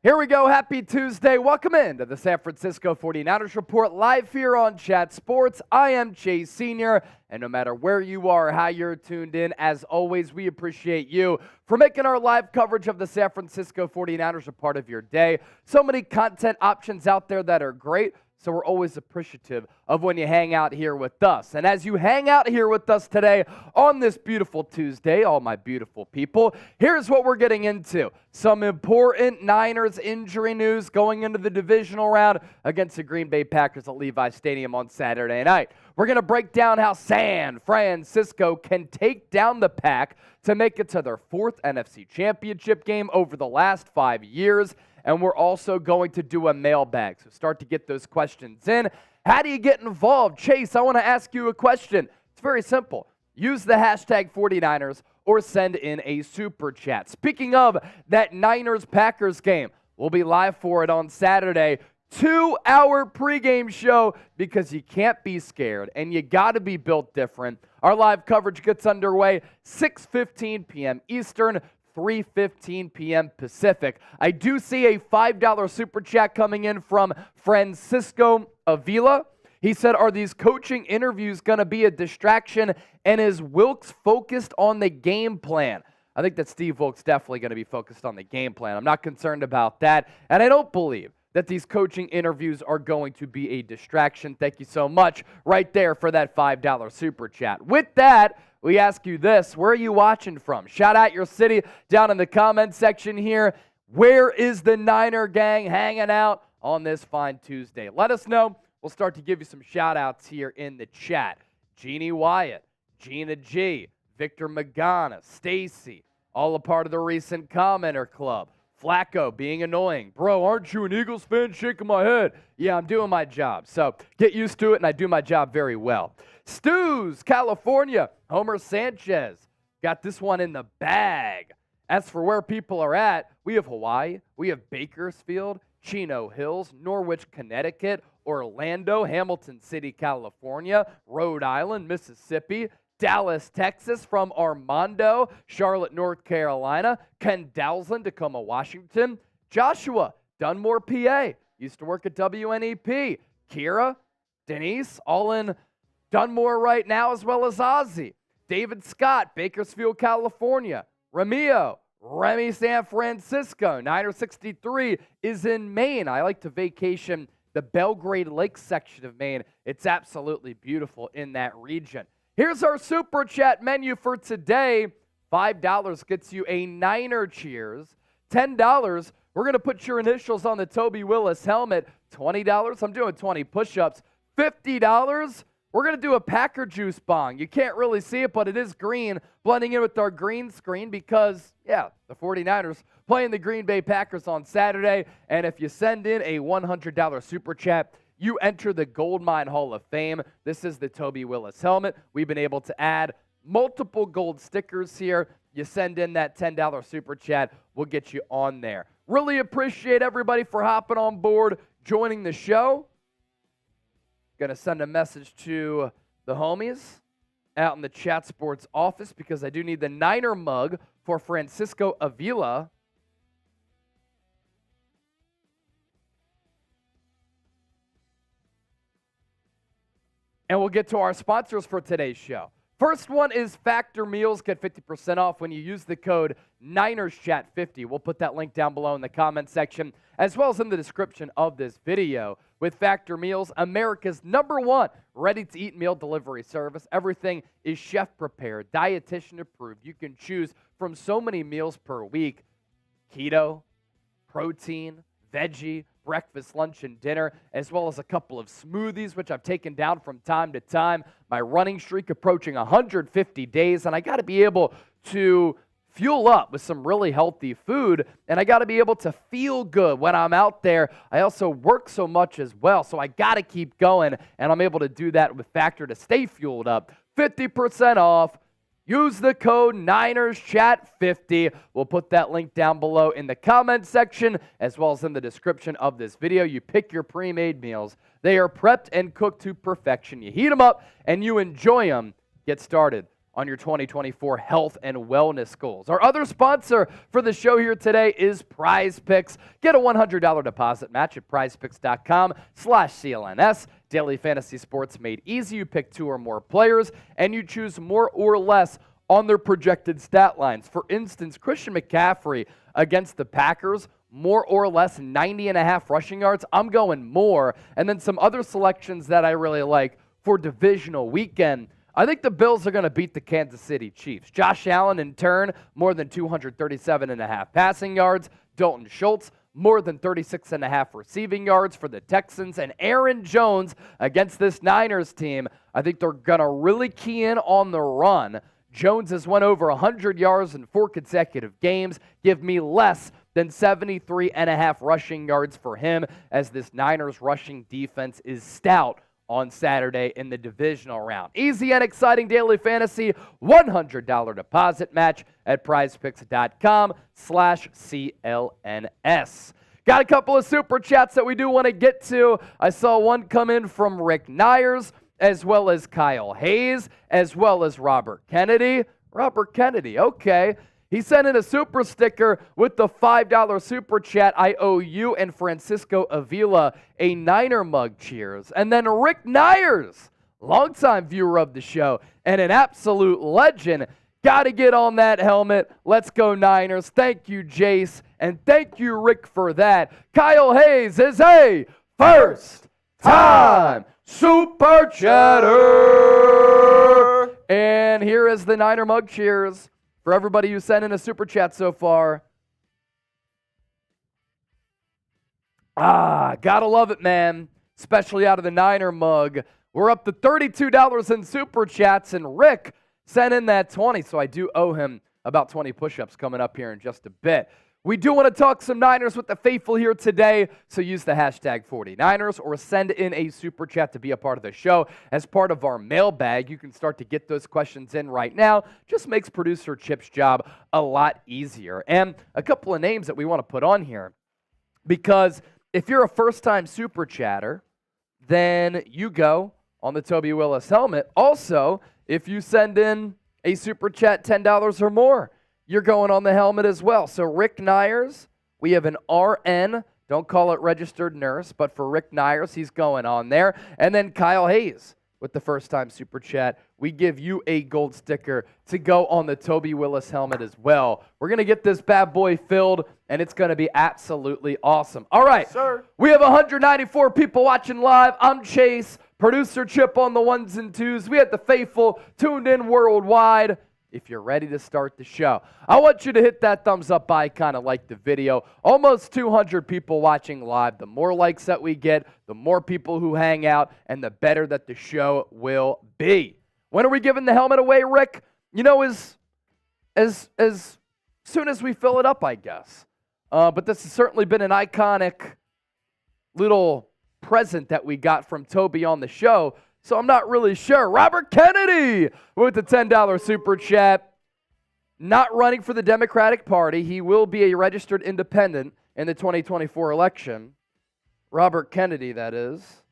Here we go. Happy Tuesday. Welcome into the San Francisco 49ers Report live here on Chat Sports. I am Chase Sr., and no matter where you are, how you're tuned in, as always, we appreciate you for making our live coverage of the San Francisco 49ers a part of your day. So many content options out there that are great. So we're always appreciative of when you hang out here with us. And as you hang out here with us today on this beautiful Tuesday, all my beautiful people, here's what we're getting into. Some important Niners injury news going into the divisional round against the Green Bay Packers at Levi Stadium on Saturday night. We're going to break down how San Francisco can take down the Pack to make it to their fourth NFC Championship game over the last 5 years. And we're also going to do a mailbag, so start to get those questions in. How do you get involved? Chase, I want to ask you a question. It's very simple. Use the hashtag 49ers or send in a super chat. Speaking of that Niners-Packers game, we'll be live for it on Saturday. 2-hour pregame show because you can't be scared and you got to be built different. Our live coverage gets underway 6:15 p.m. Eastern, 3:15 p.m. Pacific. I do see a $5 super chat coming in from Francisco Avila. He said, are these coaching interviews going to be a distraction, and is Wilks focused on the game plan? I think that Steve Wilks definitely going to be focused on the game plan. I'm not concerned about that, and I don't believe that these coaching interviews are going to be a distraction. Thank you so much right there for that $5 super chat. With that, we ask you this: where are you watching from? Shout out your city down in the comment section here. Where is the Niner gang hanging out on this fine Tuesday? Let us know. We'll start to give you some shout outs here in the chat. Jeannie Wyatt, Gina G, Victor Magana, Stacy, all a part of the recent commenter club. Flacco being annoying. Bro, aren't you an Eagles fan? Shaking my head. Yeah, I'm doing my job. So get used to it, and I do my job very well. Stews, California. Homer Sanchez got this one in the bag. As for where people are at, we have Hawaii, we have Bakersfield, Chino Hills, Norwich, Connecticut, Orlando, Hamilton City, California, Rhode Island, Mississippi, Dallas, Texas, from Armando, Charlotte, North Carolina, Ken Dowsland, Tacoma, Washington, Joshua, Dunmore, PA, used to work at WNEP, Kira, Denise, all in Dunmore right now, as well as Ozzy, David Scott, Bakersfield, California, Ramio, Remy, San Francisco, Niner 63 is in Maine. I like to vacation the Belgrade Lake section of Maine. It's absolutely beautiful in that region. Here's our super chat menu for today. $5 gets you a Niner cheers. $10, we're going to put your initials on the Toby Willis helmet. $20, I'm doing 20 push-ups. $50, we're going to do a Packer juice bong. You can't really see it, but it is green, blending in with our green screen because, yeah, the 49ers playing the Green Bay Packers on Saturday. And if you send in a $100 super chat, you enter the Goldmine Hall of Fame. This is the Toby Willis helmet. We've been able to add multiple gold stickers here. You send in that $10 super chat, we'll get you on there. Really appreciate everybody for hopping on board, joining the show. Going to send a message to the homies out in the Chat Sports office because I do need the Niner mug for Francisco Avila. And we'll get to our sponsors for today's show. First one is Factor Meals. Get 50% off when you use the code NinersChat50. We'll put that link down below in the comment section, as well as in the description of this video. With Factor Meals, America's #1 ready-to-eat meal delivery service. Everything is chef-prepared, dietitian approved. You can choose from so many meals per week: keto, protein, veggie, breakfast, lunch, and dinner, as well as a couple of smoothies, which I've taken down from time to time. My running streak approaching 150 days, and I got to be able to fuel up with some really healthy food, and I got to be able to feel good when I'm out there. I also work so much as well, so I got to keep going, and I'm able to do that with Factor to stay fueled up. 50% off. Use the code NinersChat50. We'll put that link down below in the comment section, as well as in the description of this video. You pick your pre-made meals. They are prepped and cooked to perfection. You heat them up, and you enjoy them. Get started on your 2024 health and wellness goals. Our other sponsor for the show here today is Prize Picks. Get a $100 deposit match at prizepicks.com/CLNS. Daily fantasy sports made easy. You pick 2 or more players, and you choose more or less on their projected stat lines. For instance, Christian McCaffrey against the Packers, more or less 90.5 rushing yards. I'm going more. And then some other selections that I really like for divisional weekend. I think the Bills are going to beat the Kansas City Chiefs. Josh Allen, in turn, more than 237.5 passing yards. Dalton Schultz, more than 36.5 receiving yards for the Texans. And Aaron Jones against this Niners team, I think they're going to really key in on the run. Jones has won over 100 yards in 4 consecutive games. Give me less than 73.5 rushing yards for him, as this Niners rushing defense is stout on Saturday in the divisional round. Easy and exciting daily fantasy, $100 deposit match at prizepicks.com/CLNS. Got a couple of super chats that we do want to get to. I saw one come in from Rick Nyers, as well as Kyle Hayes, as well as Robert Kennedy. Robert Kennedy, okay. He sent in a super sticker with the $5 super chat. I owe you and Francisco Avila a Niner mug. Cheers. And then Rick Nyers, longtime viewer of the show and an absolute legend. Got to get on that helmet. Let's go Niners. Thank you, Jace. And thank you, Rick, for that. Kyle Hayes is a first-time super chatter. And here is the Niner mug. Cheers. For everybody who sent in a super chat so far. Gotta love it, man. Especially out of the Niner mug. We're up to $32 in super chats, and Rick sent in that 20, so I do owe him about 20 push-ups coming up here in just a bit. We do want to talk some Niners with the faithful here today, so use the hashtag 49ers or send in a super chat to be a part of the show. As part of our mailbag, you can start to get those questions in right now. Just makes producer Chip's job a lot easier. And a couple of names that we want to put on here, because if you're a first-time super chatter, then you go on the Toby Willis helmet. Also, if you send in a super chat $10 or more, you're going on the helmet as well. So Rick Nyers, we have an RN. Don't call it registered nurse, but for Rick Nyers, he's going on there. And then Kyle Hayes with the first-time super chat. We give you a gold sticker to go on the Toby Willis helmet as well. We're going to get this bad boy filled, and it's going to be absolutely awesome. All right, sir. We have 194 people watching live. I'm Chase, producer Chip on the ones and twos. We had the faithful tuned in worldwide. If you're ready to start the show, I want you to hit that thumbs up icon and like the video. Almost 200 people watching live. The more likes that we get, the more people who hang out, and the better that the show will be. When are we giving the helmet away, Rick? You know, as soon as we fill it up, I guess. But this has certainly been an iconic little present that we got from Toby on the show. So I'm not really sure. Robert Kennedy with the $10 super chat. Not running for the Democratic Party. He will be a registered independent in the 2024 election. Robert Kennedy, that is.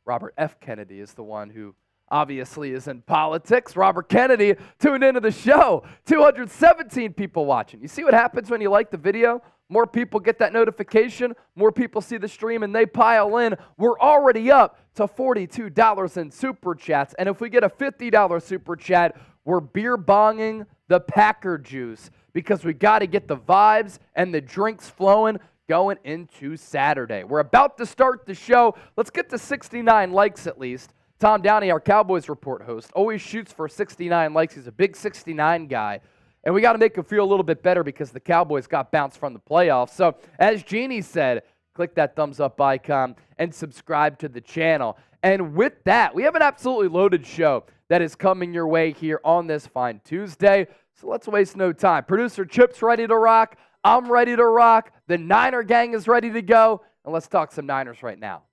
Robert F. Kennedy is the one who obviously is in politics. Robert Kennedy tuned into the show. 217 people watching. You see what happens when you like the video? More people get that notification, more people see the stream, and they pile in. We're already up to $42 in super chats. And if we get a $50 super chat, we're beer bonging the Packer juice, because we got to get the vibes and the drinks flowing going into Saturday. We're about to start the show. Let's get to 69 likes at least. Tom Downey, our Cowboys Report host, always shoots for 69 likes. He's a big 69 guy. And we got to make him feel a little bit better because the Cowboys got bounced from the playoffs. So, as Jeannie said, click that thumbs up icon and subscribe to the channel. And with that, we have an absolutely loaded show that is coming your way here on this fine Tuesday. So let's waste no time. Producer Chip's ready to rock. I'm ready to rock. The Niner gang is ready to go. And let's talk some Niners right now.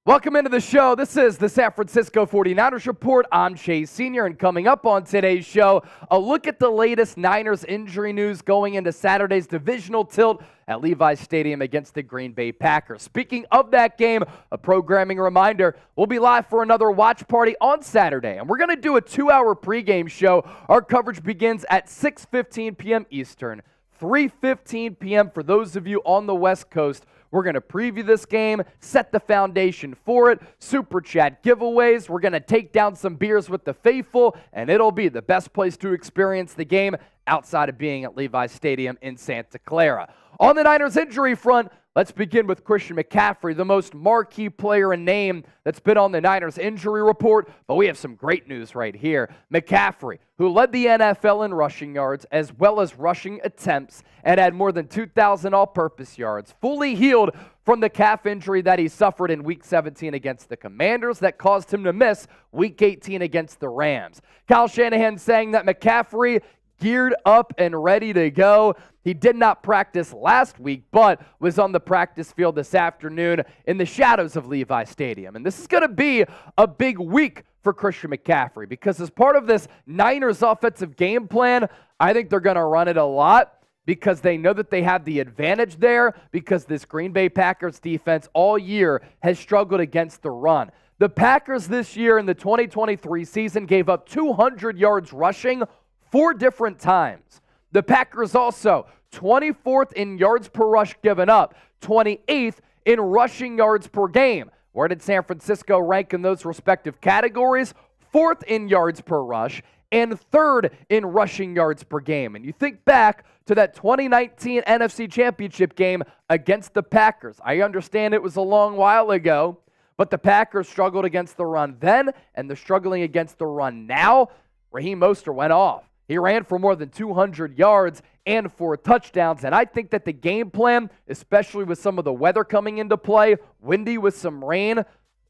Welcome into the show. This is the San Francisco 49ers Report. I'm Chase Sr., and coming up on today's show, a look at the latest Niners injury news going into Saturday's divisional tilt at Levi's Stadium against the Green Bay Packers. Speaking of that game, a programming reminder, we'll be live for another watch party on Saturday, and we're going to do a 2-hour pregame show. Our coverage begins at 6:15 p.m. Eastern, 3:15 p.m. for those of you on the West Coast. We're going to preview this game, set the foundation for it, Super Chat giveaways. We're going to take down some beers with the faithful, and it'll be the best place to experience the game outside of being at Levi's Stadium in Santa Clara. On the Niners injury front, let's begin with Christian McCaffrey, the most marquee player and name that's been on the Niners injury report, but we have some great news right here. McCaffrey, who led the NFL in rushing yards as well as rushing attempts and had more than 2,000 all-purpose yards, fully healed from the calf injury that he suffered in Week 17 against the Commanders that caused him to miss Week 18 against the Rams. Kyle Shanahan saying that McCaffrey geared up and ready to go. He did not practice last week, but was on the practice field this afternoon in the shadows of Levi's Stadium. And this is going to be a big week for Christian McCaffrey because as part of this Niners offensive game plan, I think they're going to run it a lot because they know that they have the advantage there because this Green Bay Packers defense all year has struggled against the run. The Packers this year in the 2023 season gave up 200 yards rushing 4 different times. The Packers also 24th in yards per rush given up, 28th in rushing yards per game. Where did San Francisco rank in those respective categories? 4th in yards per rush and 3rd in rushing yards per game. And you think back to that 2019 NFC Championship game against the Packers. I understand it was a long while ago, but the Packers struggled against the run then, and they're struggling against the run now. Raheem Mostert went off. He ran for more than 200 yards and 4 touchdowns, and I think that the game plan, especially with some of the weather coming into play, windy with some rain,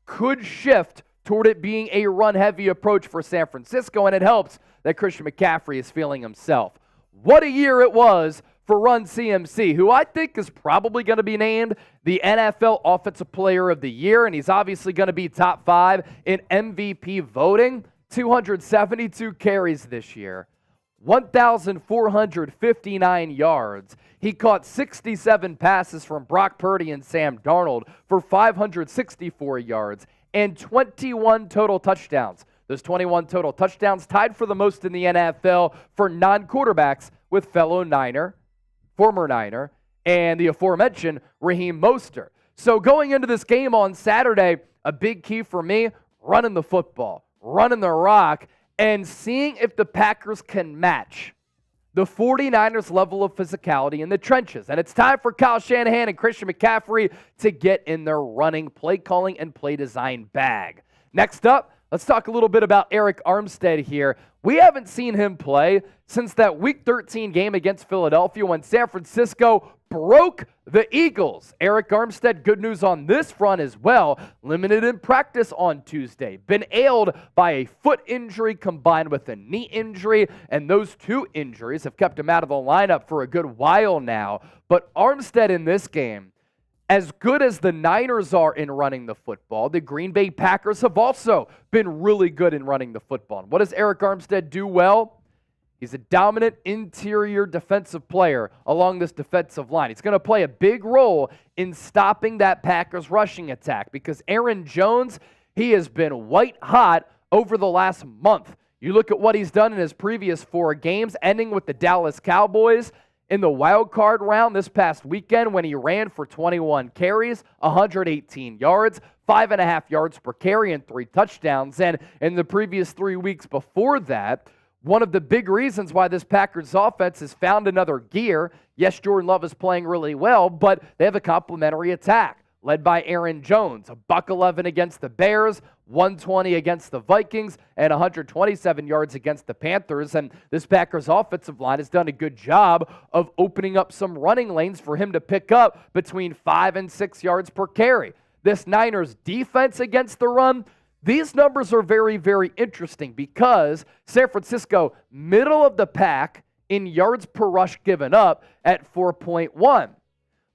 could shift toward it being a run-heavy approach for San Francisco, and it helps that Christian McCaffrey is feeling himself. What a year it was for Run CMC, who I think is probably going to be named the NFL Offensive Player of the Year, and he's obviously going to be top 5 in MVP voting. 272 carries this year. 1,459 yards. He caught 67 passes from Brock Purdy and Sam Darnold for 564 yards and 21 total touchdowns. Those 21 total touchdowns tied for the most in the NFL for non-quarterbacks with fellow Niner, former Niner, and the aforementioned Raheem Mostert. So going into this game on Saturday, a big key for me, running the football, running the rock, and seeing if the Packers can match the 49ers' level of physicality in the trenches. And it's time for Kyle Shanahan and Christian McCaffrey to get in their running, play calling, and play design bag. Next up, let's talk a little bit about Arik Armstead here. We haven't seen him play since that Week 13 game against Philadelphia when San Francisco broke the Eagles. Arik Armstead, good news on this front as well. Limited in practice on Tuesday. Been ailed by a foot injury combined with a knee injury, and those 2 injuries have kept him out of the lineup for a good while now. But Armstead in this game, as good as the Niners are in running the football, the Green Bay Packers have also been really good in running the football. And what does Arik Armstead do well? He's a dominant interior defensive player along this defensive line. He's going to play a big role in stopping that Packers rushing attack because Aaron Jones, he has been white hot over the last month. You look at what he's done in his previous 4 games, ending with the Dallas Cowboys in the wild card round this past weekend when he ran for 21 carries, 118 yards, 5.5 yards per carry, and 3 touchdowns. And in the previous 3 weeks before that, one of the big reasons why this Packers offense has found another gear, yes, Jordan Love is playing really well, but they have a complementary attack led by Aaron Jones, a $111 against the Bears, 120 against the Vikings, and 127 yards against the Panthers. And this Packers offensive line has done a good job of opening up some running lanes for him to pick up between 5 and 6 yards per carry. This Niners defense against the run, these numbers are very, very interesting because San Francisco, middle of the pack in yards per rush given up at 4.1.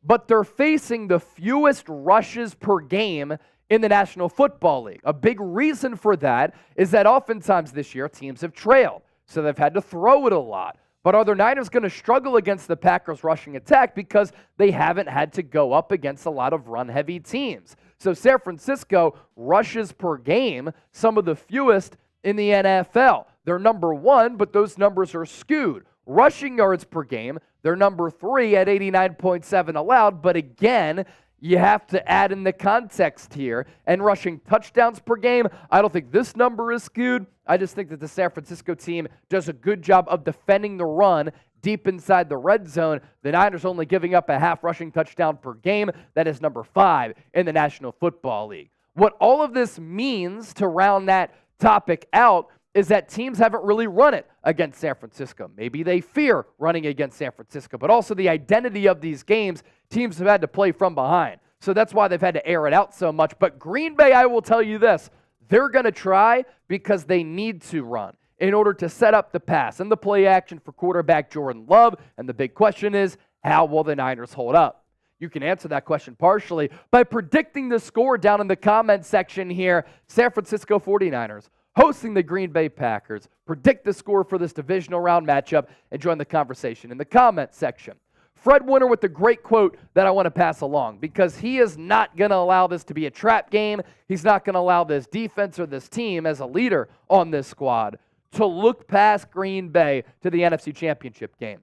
But they're facing the fewest rushes per game in the National Football League. A big reason for that is that oftentimes this year teams have trailed, so they've had to throw it a lot. But are the Niners going to struggle against the Packers' rushing attack because they haven't had to go up against a lot of run-heavy teams? So San Francisco rushes per game, some of the fewest in the NFL. They're number 1, but those numbers are skewed. Rushing yards per game, they're number 3 at 89.7 allowed, but again, you have to add in the context here. And rushing touchdowns per game, I don't think this number is skewed. I just think that the San Francisco team does a good job of defending the run deep inside the red zone. The Niners only giving up a half rushing touchdown per game. That is number 5 in the National Football League. What all of this means, to round that topic out, is that teams haven't really run it against San Francisco. Maybe they fear running against San Francisco, but also the identity of these games, teams have had to play from behind. So that's why they've had to air it out so much. But Green Bay, I will tell you this, they're going to try because they need to run in order to set up the pass and the play action for quarterback Jordan Love. And the big question is, how will the Niners hold up? You can answer that question partially by predicting the score down in the comment section here. San Francisco 49ers hosting the Green Bay Packers. Predict the score for this divisional round matchup and join the conversation in the comment section. Fred Winter with the great quote that I want to pass along, because he is not going to allow this to be a trap game. He's not going to allow this defense or this team as a leader on this squad to look past Green Bay to the NFC Championship game.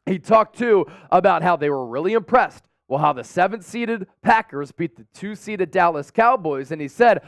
He talked, too, about how they were really impressed with how the 7th-seeded Packers beat the 2-seeded Dallas Cowboys, and he said,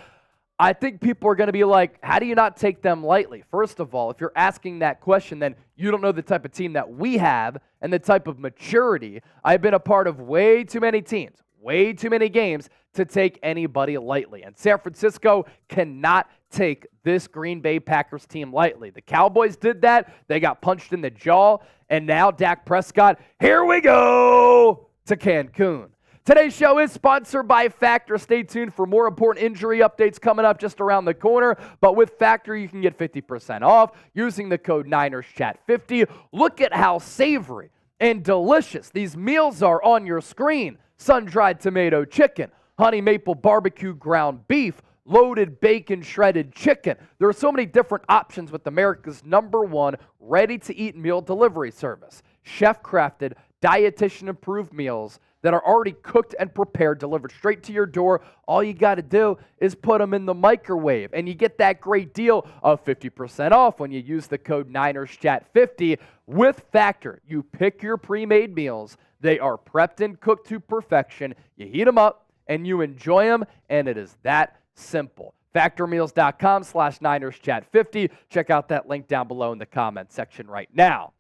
I think people are going to be like, how do you not take them lightly? First of all, if you're asking that question, then you don't know the type of team that we have and the type of maturity. I've been a part of way too many teams, way too many games to take anybody lightly. And San Francisco cannot take this Green Bay Packers team lightly. The Cowboys did that. They got punched in the jaw. And now Dak Prescott, here we go to Cancun. Today's show is sponsored by Factor. Stay tuned for more important injury updates coming up just around the corner. But with Factor, you can get 50% off using the code NinersChat50. Look at how savory and delicious these meals are on your screen. Sun-dried tomato chicken, honey maple barbecue ground beef, loaded bacon shredded chicken. There are so many different options with America's #1 ready-to-eat meal delivery service. Chef-crafted, dietitian-approved meals that are already cooked and prepared, delivered straight to your door. All you got to do is put them in the microwave, and you get that great deal of 50% off when you use the code NinersChat50. With Factor, you pick your pre-made meals. They are prepped and cooked to perfection. You heat them up, and you enjoy them, and it is that simple. FactorMeals.com/NinersChat50. Check out that link down below in the comment section right now.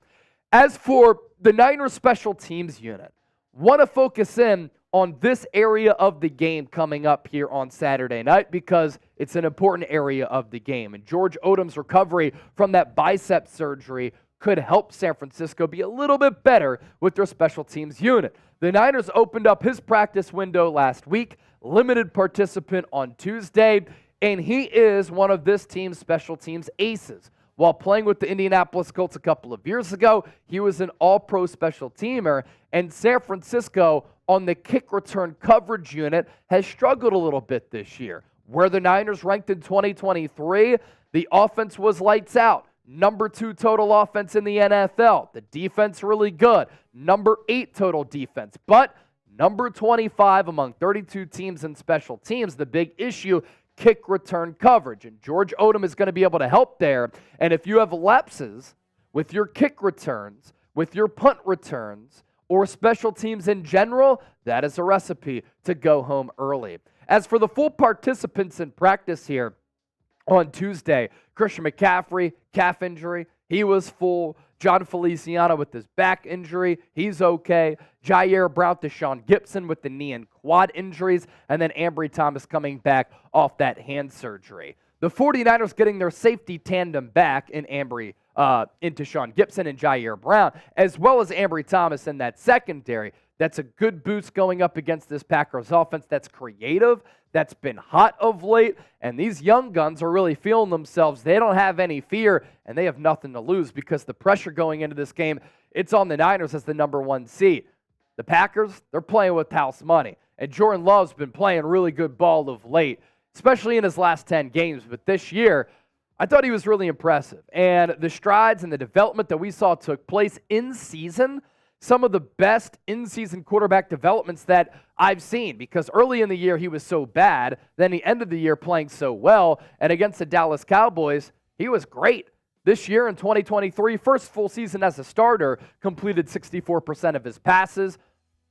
As for the Niners special teams unit, want to focus in on this area of the game coming up here on Saturday night because it's an important area of the game. And George Odom's recovery from that bicep surgery could help San Francisco be a little bit better with their special teams unit. The Niners opened up his practice window last week, limited participant on Tuesday, and he is one of this team's special teams aces. While playing with the Indianapolis Colts a couple of years ago, he was an all-pro special teamer, and San Francisco on the kick return coverage unit has struggled a little bit this year. Where the Niners ranked in 2023, the offense was lights out. #2 total offense in the NFL. The defense really good. #8 total defense, but number 25 among 32 teams in special teams. The big issue, kick return coverage, and George Odom is going to be able to help there. And if you have lapses with your kick returns, with your punt returns, or special teams in general, that is a recipe to go home early. As for the full participants in practice here on Tuesday, Christian McCaffrey, calf injury, he was full. John Feliciano with his back injury, he's okay. Jair Brown, Deshaun Gibson with the knee and quad injuries, and then Ambry Thomas coming back off that hand surgery. The 49ers getting their safety tandem back in Deshaun Gibson and Jair Brown, as well as Ambry Thomas in that secondary. That's a good boost going up against this Packers offense that's creative, that's been hot of late, and these young guns are really feeling themselves. They don't have any fear, and they have nothing to lose because the pressure going into this game, it's on the Niners as the #1 seed. The Packers, they're playing with house money, And Jordan Love's been playing really good ball of late, especially in his last 10 games. But this year, I thought he was really impressive. And the strides and the development that we saw took place in season, some of the best in-season quarterback developments that I've seen, because early in the year he was so bad, then he ended the year playing so well, and against the Dallas Cowboys, he was great. This year in 2023, first full season as a starter, completed 64% of his passes,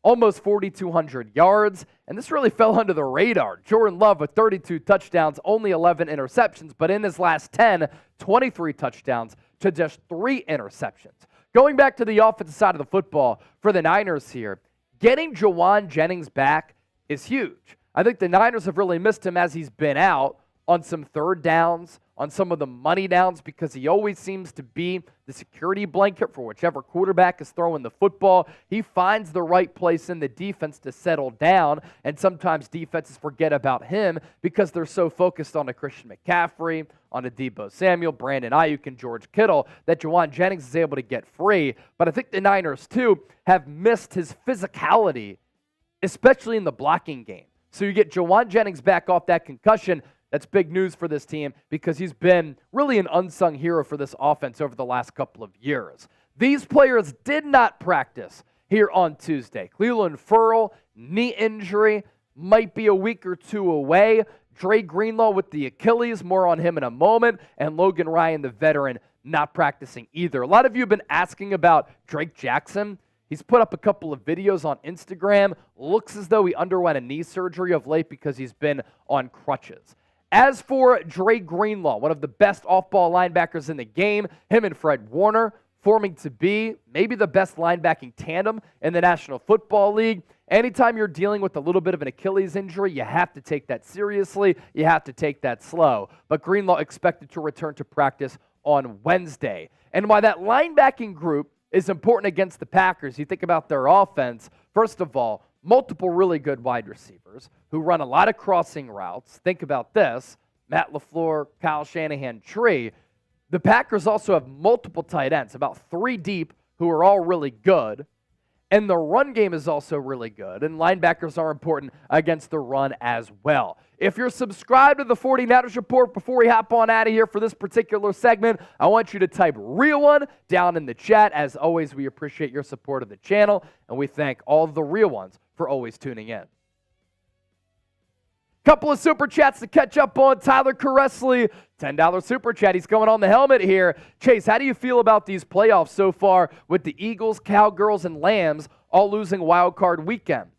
almost 4,200 yards, and this really fell under the radar. Jordan Love with 32 touchdowns, only 11 interceptions, but in his last 10, 23 touchdowns to just 3 interceptions. Going back to the offensive side of the football for the Niners here, getting Jauan Jennings back is huge. I think the Niners have really missed him as he's been out on some third downs, on some of the money downs, because he always seems to be the security blanket for whichever quarterback is throwing the football. He finds the right place in the defense to settle down, and sometimes defenses forget about him because they're so focused on a Christian McCaffrey, on a Deebo Samuel, Brandon Ayuk, and George Kittle, that Jauan Jennings is able to get free. But I think the Niners, too, have missed his physicality, especially in the blocking game. So you get Jauan Jennings back off that concussion. That's big news for this team because he's been really an unsung hero for this offense over the last couple of years. These players did not practice here on Tuesday. Cleveland Ferrell, knee injury, might be a week or two away. Dre Greenlaw with the Achilles, more on him in a moment. And Logan Ryan, the veteran, not practicing either. A lot of you have been asking about Drake Jackson. He's put up a couple of videos on Instagram. Looks as though he underwent a knee surgery of late because he's been on crutches. As for Dre Greenlaw, one of the best off-ball linebackers in the game, him and Fred Warner forming to be maybe the best linebacking tandem in the National Football League. Anytime you're dealing with a little bit of an Achilles injury, you have to take that seriously. You have to take that slow. But Greenlaw expected to return to practice on Wednesday. And why that linebacking group is important against the Packers, you think about their offense, first of all, multiple really good wide receivers who run a lot of crossing routes. Think about this, Matt LaFleur, Kyle Shanahan tree. The Packers also have multiple tight ends, about 3 deep, who are all really good. And the run game is also really good, and linebackers are important against the run as well. If you're subscribed to the 49ers Report, before we hop on out of here for this particular segment, I want you to type Real One down in the chat. As always, we appreciate your support of the channel, and we thank all of the real ones for always tuning in. Couple of super chats to catch up on. Tyler Caressley, $10 super chat. He's going on the helmet here. Chase, how do you feel about these playoffs so far with the Eagles, Cowgirls, and Lambs all losing wild card weekend?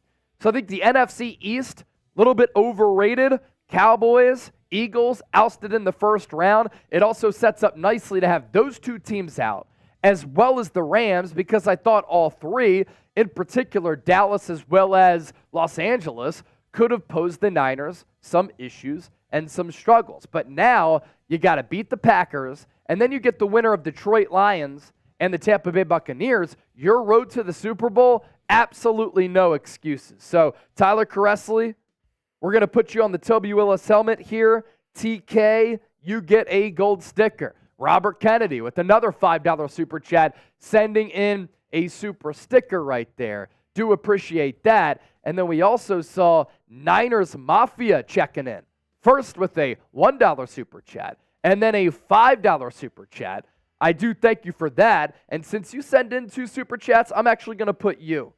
So I think the NFC East, a little bit overrated. Cowboys, Eagles, ousted in the first round. It also sets up nicely to have those 2 teams out, as well as the Rams, because I thought all 3, in particular Dallas as well as Los Angeles, could have posed the Niners some issues and some struggles. But now you got to beat the Packers, and then you get the winner of Detroit Lions and the Tampa Bay Buccaneers. Your road to the Super Bowl, absolutely no excuses. So Tyler Caressley, we're going to put you on the Toby Willis helmet here. TK, you get a gold sticker. Robert Kennedy with another $5 super chat, sending in a super sticker right there. Do appreciate that. And then we also saw Niners Mafia checking in. First with a $1 super chat and then a $5 super chat. I do thank you for that. And since you send in 2 super chats, I'm actually going to put you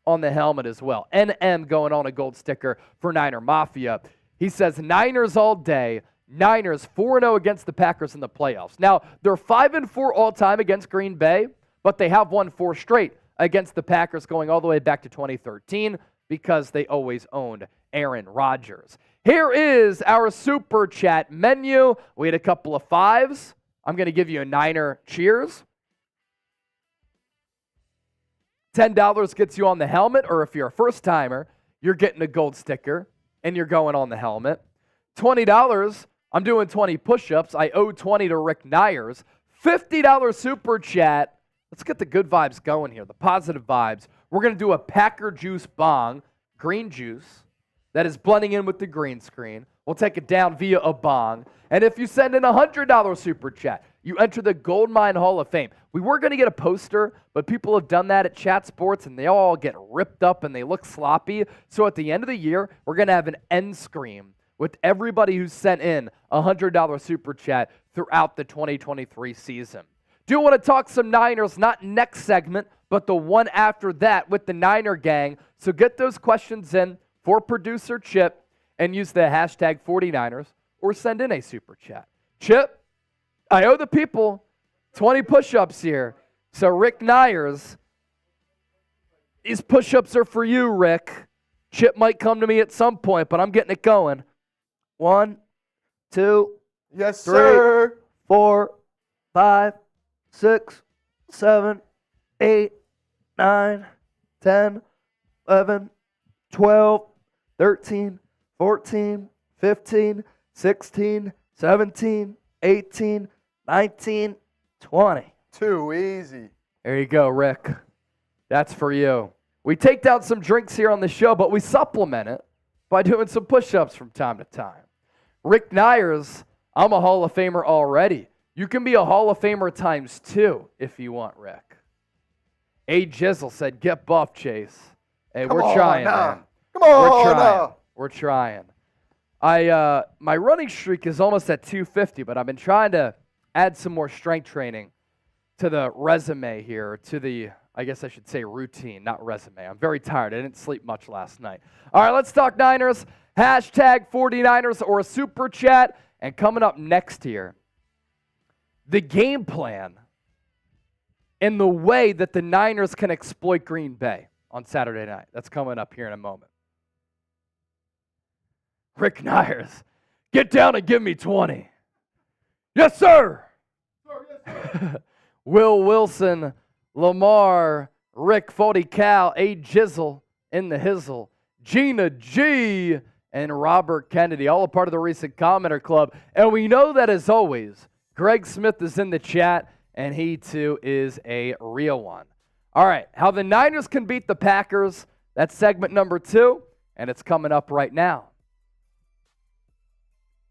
on the helmet as well. NM going on a gold sticker for Niner Mafia. He says, Niners all day. Niners 4-0 against the Packers in the playoffs. Now, they're 5-4 all-time against Green Bay, but they have won 4 straight against the Packers going all the way back to 2013 because they always owned Aaron Rodgers. Here is our super chat menu. We had a couple of 5s. I'm going to give you a Niner cheers. $10 gets you on the helmet, or if you're a first-timer, you're getting a gold sticker, and you're going on the helmet. $20, I'm doing 20 push-ups. I owe 20 to Rick Nyers. $50 super chat. Let's get the good vibes going here, the positive vibes. We're going to do a Packer Juice Bong, green juice, that is blending in with the green screen. We'll take it down via a bong. And if you send in a $100 super chat, you enter the Goldmine Hall of Fame. We were going to get a poster, but people have done that at Chat Sports, and they all get ripped up and they look sloppy. So at the end of the year, we're going to have an end screen with everybody who sent in a $100 super chat throughout the 2023 season. Do want to talk some Niners, not next segment, but the one after that with the Niner gang. So get those questions in for producer Chip and use the hashtag 49ers or send in a super chat. Chip, I owe the people 20 push-ups here. So Rick Nyers, these push-ups are for you, Rick. Chip might come to me at some point, but I'm getting it going. 1, 2, yes, 3, sir. 4, 5, 6, 7, 8, 9, 10, 11, 12, 13, 14, 15, 16, 17, 18, 19, 20. Too easy. There you go, Rick. That's for you. We take down some drinks here on the show, but we supplement it by doing some push-ups from time to time. Rick Nyers, I'm a Hall of Famer already. You can be a Hall of Famer times 2 if you want, Rick. A Jizzle said, get buff, Chase. Hey, we're trying, man. Come on, We're trying. My running streak is almost at 250, but I've been trying to add some more strength training to the resume here, to the, I guess I should say routine, not resume. I'm very tired. I didn't sleep much last night. All right, let's talk Niners. Hashtag 49ers or a super chat. And coming up next here, the game plan and the way that the Niners can exploit Green Bay on Saturday night. That's coming up here in a moment. Rick Nyers, get down and give me 20. Yes, sir. Will Wilson, Lamar, Rick Fody Cal, A Jizzle in the Hizzle, Gina G, and Robert Kennedy, all a part of the recent commenter club. And we know that, as always, Greg Smith is in the chat, and he too is a real one. All right, how the Niners can beat the Packers. That's segment number 2, and it's coming up right now.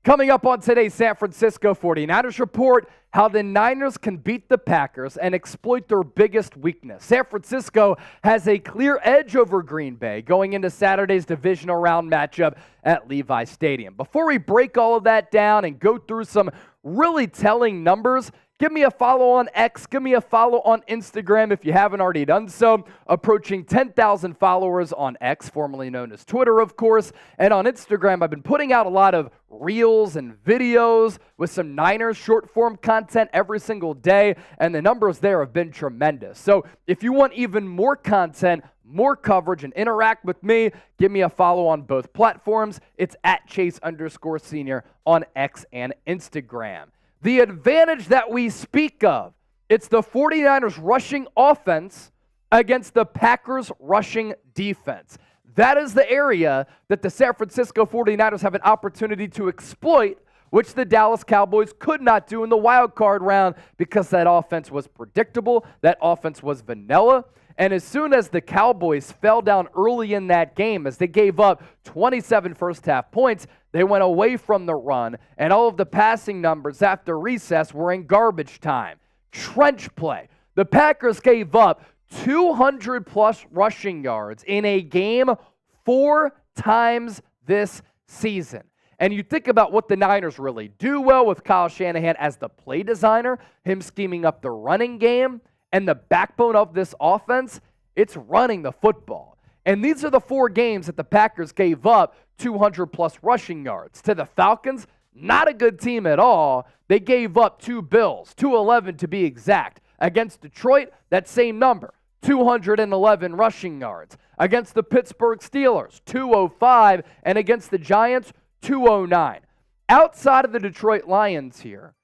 Coming up on today's San Francisco 49ers Report, how the Niners can beat the Packers and exploit their biggest weakness. San Francisco has a clear edge over Green Bay going into Saturday's divisional round matchup at Levi Stadium. Before we break all of that down and go through some really telling numbers, give me a follow on X. Give me a follow on Instagram if you haven't already done so. Approaching 10,000 followers on X, formerly known as Twitter, of course. And on Instagram, I've been putting out a lot of reels and videos with some Niners short-form content every single day, and the numbers there have been tremendous. So if you want even more content, more coverage, and interact with me, give me a follow on both platforms. It's at Chase_Senior on X and Instagram. The advantage that we speak of, it's the 49ers rushing offense against the Packers rushing defense. That is the area that the San Francisco 49ers have an opportunity to exploit, which the Dallas Cowboys could not do in the wild card round because that offense was predictable, that offense was vanilla. And as soon as the Cowboys fell down early in that game, as they gave up 27 first-half points, they went away from the run, and all of the passing numbers after recess were in garbage time. Trench play. The Packers gave up 200-plus rushing yards in a game 4 times this season. And you think about what the Niners really do well with Kyle Shanahan as the play designer, him scheming up the running game, and the backbone of this offense, it's running the football. And these are the 4 games that the Packers gave up 200-plus rushing yards. To the Falcons, not a good team at all. They gave up 2 Bills, 211 to be exact. Against Detroit, that same number, 211 rushing yards. Against the Pittsburgh Steelers, 205. And against the Giants, 209. Outside of the Detroit Lions here,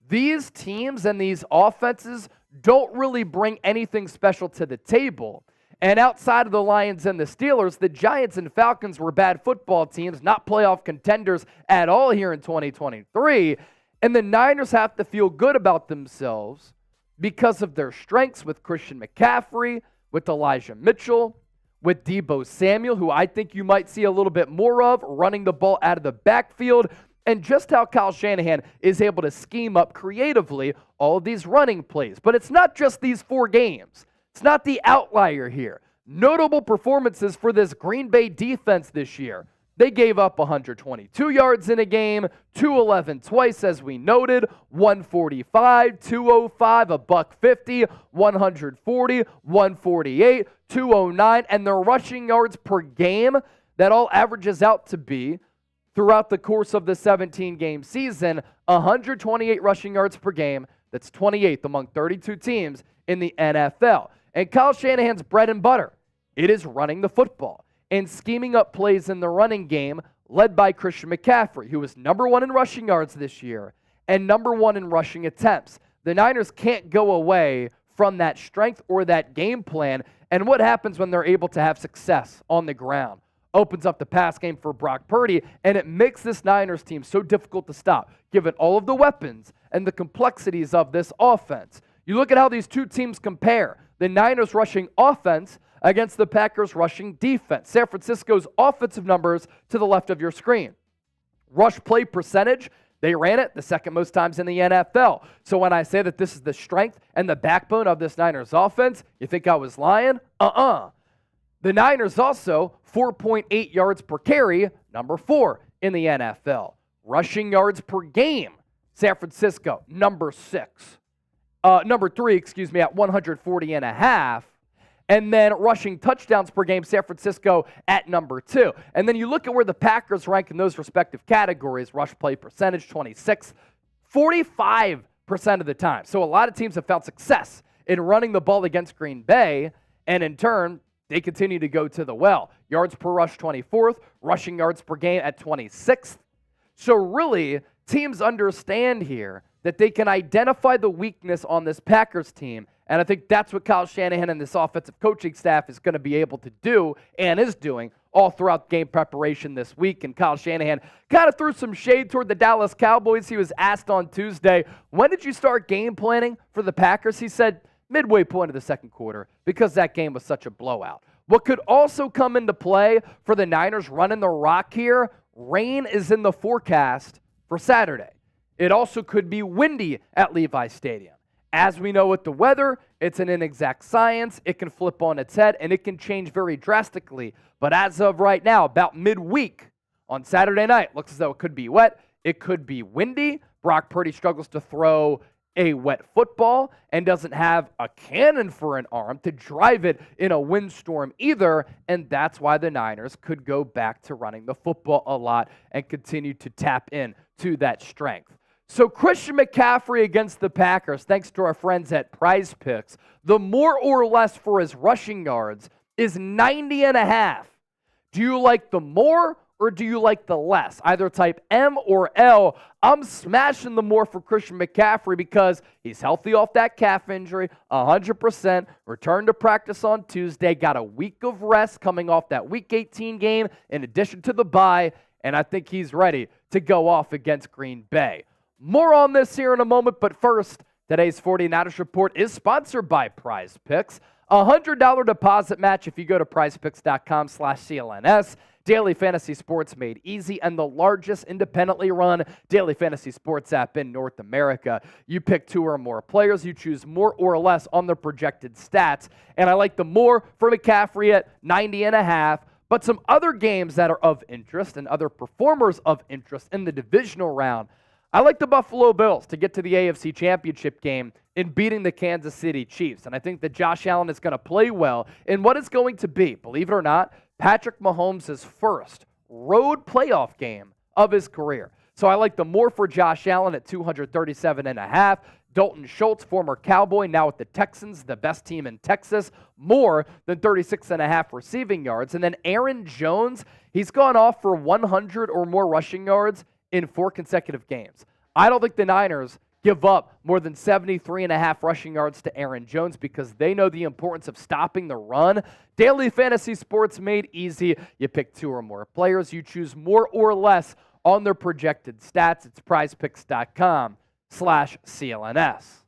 these teams and these offenses don't really bring anything special to the table. And outside of the Lions and the Steelers, the Giants and Falcons were bad football teams, not playoff contenders at all here in 2023. And the Niners have to feel good about themselves because of their strengths with Christian McCaffrey, with Elijah Mitchell, with Deebo Samuel, who I think you might see a little bit more of, running the ball out of the backfield. and just how Kyle Shanahan is able to scheme up creatively all of these running plays. But it's not just these 4 games. It's not the outlier here. Notable performances for this Green Bay defense this year. They gave up 122 yards in a game, 211 twice, as we noted, 145, 205, a $150, 140, 148, 209, and their rushing yards per game, that all averages out to be, throughout the course of the 17-game season, 128 rushing yards per game. That's 28th among 32 teams in the NFL. And Kyle Shanahan's bread and butter, it is running the football and scheming up plays in the running game, led by Christian McCaffrey, who was #1 in rushing yards this year and #1 in rushing attempts. The Niners can't go away from that strength or that game plan. And what happens when they're able to have success on the ground? Opens up the pass game for Brock Purdy, and it makes this Niners team so difficult to stop, given all of the weapons and the complexities of this offense. You look at how these two teams compare. The Niners rushing offense against the Packers rushing defense. San Francisco's offensive numbers to the left of your screen. Rush play percentage, they ran it the second most times in the NFL. So when I say that this is the strength and the backbone of this Niners offense, you think I was lying? The Niners also 4.8 yards per carry, number 4 in the NFL. Rushing yards per game, San Francisco, number 3, at 140.5. And then rushing touchdowns per game, San Francisco at number 2. And then you look at where the Packers rank in those respective categories. Rush play percentage, 26th, 45% of the time. So a lot of teams have found success in running the ball against Green Bay, and in turn, they continue to go to the well. Yards per rush, 24th. Rushing yards per game at 26th. So really, teams understand here that they can identify the weakness on this Packers team, and I think that's what Kyle Shanahan and this offensive coaching staff is going to be able to do and is doing all throughout game preparation this week. And Kyle Shanahan kind of threw some shade toward the Dallas Cowboys. He was asked on Tuesday, when did you start game planning for the Packers? He said, midway point of the second quarter, because that game was such a blowout. What could also come into play for the Niners running the rock here, rain is in the forecast for Saturday. It also could be windy at Levi Stadium. As we know with the weather, it's an inexact science. It can flip on its head, and it can change very drastically. But as of right now, about midweek on Saturday night, looks as though it could be wet. It could be windy. Brock Purdy struggles to throw a wet football and doesn't have a cannon for an arm to drive it in a windstorm either, and that's why the Niners could go back to running the football a lot and continue to tap in to that strength. So Christian McCaffrey against the Packers, thanks to our friends at Prize Picks, the more or less for his rushing yards is 90.5. Do you like the more or do you like the less? Either type M or L. I'm smashing the more for Christian McCaffrey because he's healthy off that calf injury, 100%, returned to practice on Tuesday, got a week of rest coming off that Week 18 game in addition to the bye, and I think he's ready to go off against Green Bay. More on this here in a moment, but first, today's 49ers Report is sponsored by Prize Picks. $100 deposit match if you go to prizepicks.com/CLNS. Daily fantasy sports made easy and the largest independently run daily fantasy sports app in North America. You pick 2 or more players. You choose more or less on their projected stats. And I like the more for McCaffrey at 90.5. But some other games that are of interest and other performers of interest in the divisional round. I like the Buffalo Bills to get to the AFC Championship game in beating the Kansas City Chiefs. And I think that Josh Allen is going to play well in what is going to be, believe it or not, Patrick Mahomes' first road playoff game of his career. So I like the more for Josh Allen at 237.5. Dalton Schultz, former Cowboy, now with the Texans, the best team in Texas, more than 36.5 receiving yards. And then Aaron Jones, he's gone off for 100 or more rushing yards in 4 consecutive games. I don't think the Niners give up more than 73.5 rushing yards to Aaron Jones because they know the importance of stopping the run. Daily fantasy sports made easy. You pick 2 or more players. You choose more or less on their projected stats. It's prizepicks.com/CLNS.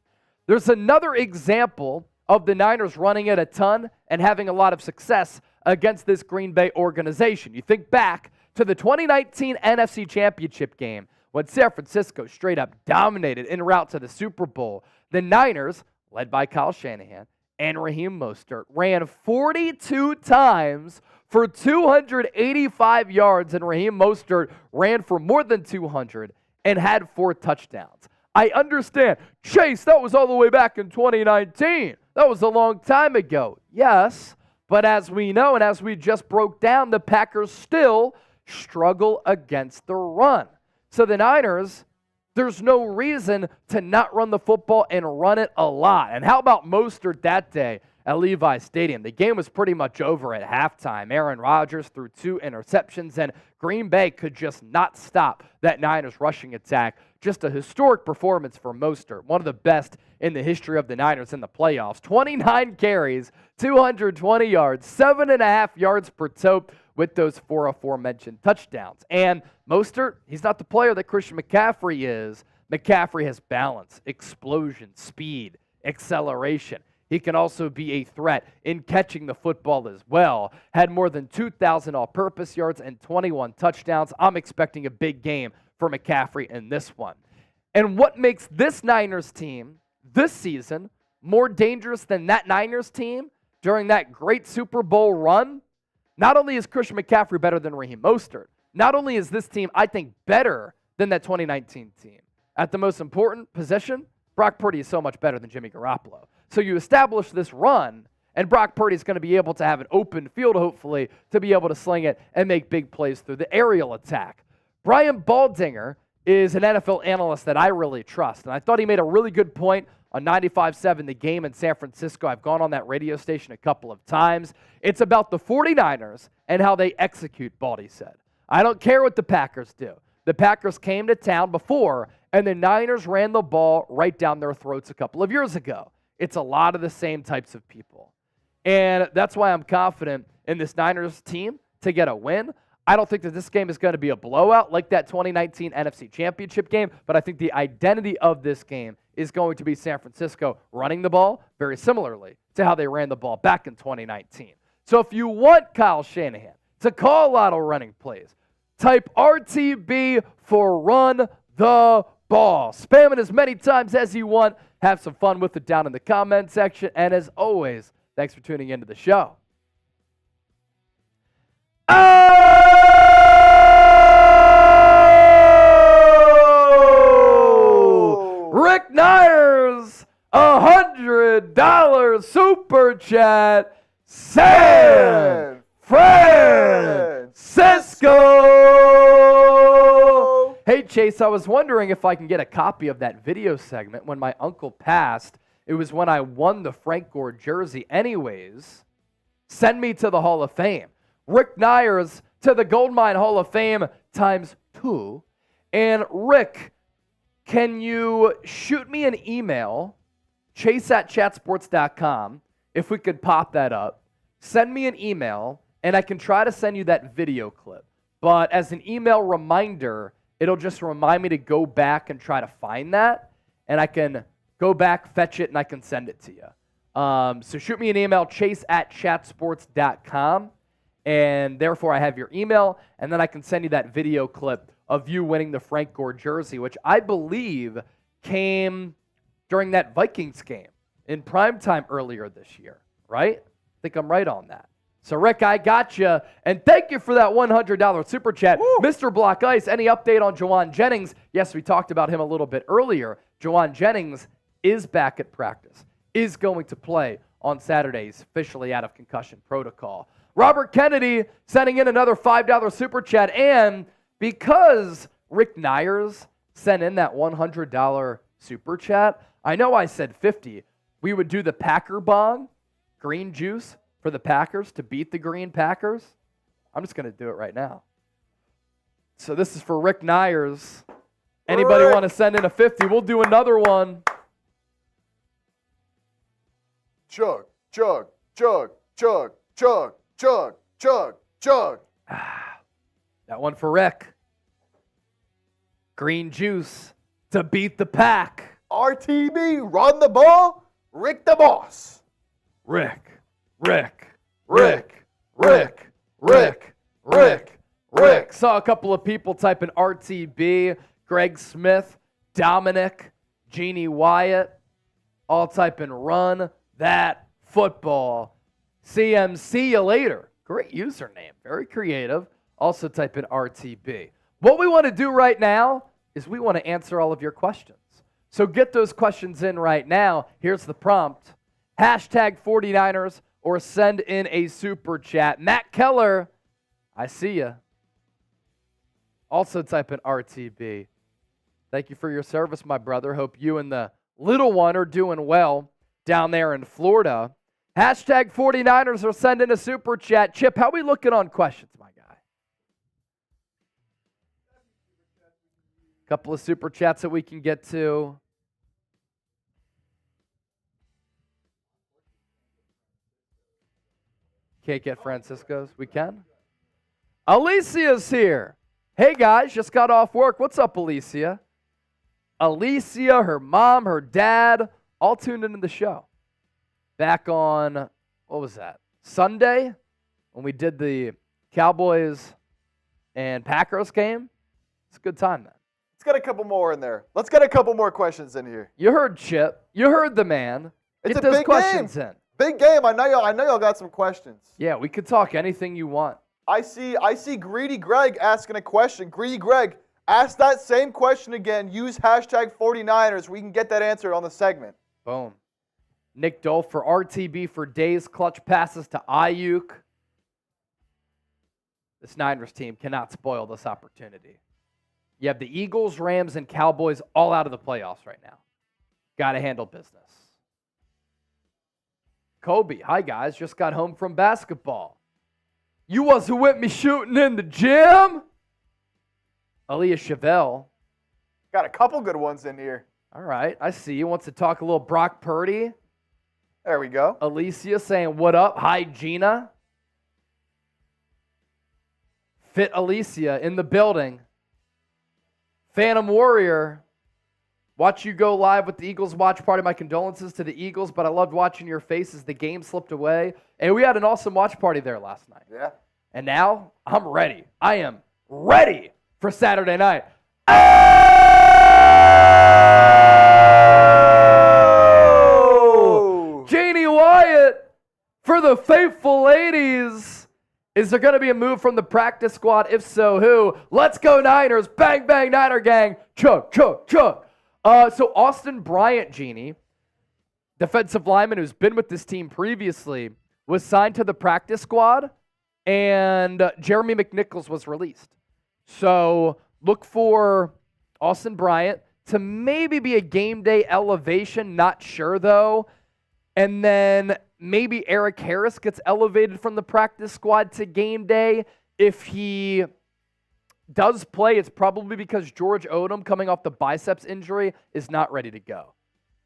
There's another example of the Niners running it a ton and having a lot of success against this Green Bay organization. You think back to the 2019 NFC Championship game when San Francisco straight up dominated en route to the Super Bowl. The Niners, led by Kyle Shanahan and Raheem Mostert, ran 42 times for 285 yards, and Raheem Mostert ran for more than 200 and had 4 touchdowns. I understand, Chase, that was all the way back in 2019. That was a long time ago. Yes, but as we know and as we just broke down, the Packers still struggle against the run. So the Niners, there's no reason to not run the football and run it a lot. And how about Mostert that day at Levi Stadium? The game was pretty much over at halftime. Aaron Rodgers threw 2 interceptions, and Green Bay could just not stop that Niners rushing attack. Just a historic performance for Mostert, one of the best in the history of the Niners in the playoffs. 29 carries, 220 yards, 7.5 yards per tote with those 4 aforementioned touchdowns. And Mostert, he's not the player that Christian McCaffrey is. McCaffrey has balance, explosion, speed, acceleration. He can also be a threat in catching the football as well. Had more than 2,000 all-purpose yards and 21 touchdowns. I'm expecting a big game for McCaffrey in this one. And what makes this Niners team this season more dangerous than that Niners team during that great Super Bowl run? Not only is Christian McCaffrey better than Raheem Mostert, not only is this team, I think, better than that 2019 team. At the most important position, Brock Purdy is so much better than Jimmy Garoppolo. So you establish this run, and Brock Purdy is going to be able to have an open field, hopefully, to be able to sling it and make big plays through the aerial attack. Brian Baldinger is an NFL analyst that I really trust, and I thought he made a really good point on 95.7 The Game in San Francisco. I've gone on that radio station a couple of times. It's about the 49ers and how they execute, Baldy said. I don't care what the Packers do. The Packers came to town before, and the Niners ran the ball right down their throats a couple of years ago. It's a lot of the same types of people. And that's why I'm confident in this Niners team to get a win. I don't think that this game is going to be a blowout like that 2019 NFC Championship game, but I think the identity of this game is going to be San Francisco running the ball very similarly to how they ran the ball back in 2019. So if you want Kyle Shanahan to call a lot of running plays, type RTB for run the ball. Spam it as many times as you want. Have some fun with it down in the comment section. And as always, thanks for tuning into the show. Rick Nyers, $100 super chat. San Francisco. Hey, Chase, I was wondering if I can get a copy of that video segment when my uncle passed. It was when I won the Frank Gore jersey. Anyways, send me to the Hall of Fame. Rick Nyers to the Goldmine Hall of Fame ×2. And Rick, can you shoot me an email, chase@chatsports.com, if we could pop that up. Send me an email, and I can try to send you that video clip. But as an email reminder, it'll just remind me to go back and try to find that, and I can go back, fetch it, and I can send it to you. So shoot me an email, chase@chatsports.com, and therefore I have your email, and then I can send you that video clip of you winning the Frank Gore jersey, which I believe came during that Vikings game in primetime earlier this year, right? I think I'm right on that. So, Rick, I got you, and thank you for that $100 super chat. Woo! Mr. Block Ice, any update on Juwan Jennings? Yes, we talked about him a little bit earlier. Juwan Jennings is back at practice, is going to play on Saturdays, officially out of concussion protocol. Robert Kennedy sending in another $5 super chat, and because Rick Nyers sent in that $100 super chat, I know I said 50. We would do the Packer Bong, green juice for the Packers to beat the Green Packers. I'm just going to do it right now. So this is for Rick Nyers. Anybody want to send in a 50? We'll do another one. Chug, chug, chug, chug, chug, chug, chug, chug. That one for Rick. Green juice to beat the pack. RTB, run the ball, Rick the boss. Rick. Saw a couple of people typing RTB. Greg Smith, Dominic, Jeannie Wyatt, all type in run that football. CMC you later. Great username. Very creative. Also type in RTB. What we want to do right now is we want to answer all of your questions. So get those questions in right now. Here's the prompt. Hashtag 49ers or send in a super chat. Matt Keller, I see you. Also type in RTB. Thank you for your service, my brother. Hope you and the little one are doing well down there in Florida. Hashtag 49ers or send in a super chat. Chip, how we looking on questions, my guy? Couple of super chats that we can get to. Can't get Francisco's? We can? Alicia's here. Hey, guys, just got off work. What's up, Alicia? Alicia, her mom, her dad, all tuned into the show. Back on, what was that? Sunday, when we did the Cowboys and Packers game. It's a good time, man. Let's get a couple more in there. Let's get a couple more questions in here. You heard Chip. You heard the man. It's Get a those big questions game. in. Big game. I know y'all got some questions. Yeah, we could talk anything you want. I see Greedy Greg asking a question. Greedy Greg, ask that same question again. Use hashtag 49ers. We can get that answered on the segment. Boom. Nick Dole for RTB for days. Clutch passes to Ayuk. This Niners team cannot spoil this opportunity. You have the Eagles, Rams, and Cowboys all out of the playoffs right now. Got to handle business. Kobe, hi guys, just got home from basketball. You was who with me shooting in the gym? Aaliyah Chevelle. Got a couple good ones in here. All right, I see you. Wants to talk a little Brock Purdy. There we go. Alicia saying, what up? Hi, Gina. Fit Alicia in the building. Phantom Warrior. Watch you go live with the Eagles watch party. My condolences to the Eagles, but I loved watching your face as the game slipped away. And we had an awesome watch party there last night. Yeah. And now I'm ready. I am ready for Saturday night. Oh! Jeannie Wyatt for the faithful ladies. Is there going to be a move from the practice squad? If so, who? Let's go Niners. Bang, bang, Niner gang. Chug, chug, chug. So Austin Bryant, Jeannie, defensive lineman who's been with this team previously, was signed to the practice squad, and Jeremy McNichols was released. So look for Austin Bryant to maybe be a game day elevation, not sure though. And then maybe Eric Harris gets elevated from the practice squad to game day. If he does play, it's probably because George Odom, coming off the biceps injury, is not ready to go.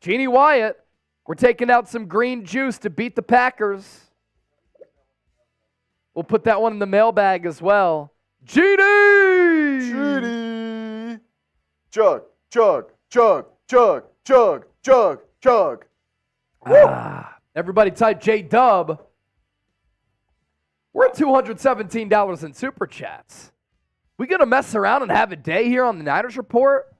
Jeannie Wyatt, we're taking out some green juice to beat the Packers. We'll put that one in the mailbag as well. Jeannie! Jeannie! Chug, chug, chug, chug, chug, chug, chug. Everybody type J-Dub. We're at $217 in Super Chats. We going to mess around and have a day here on the Niners Report?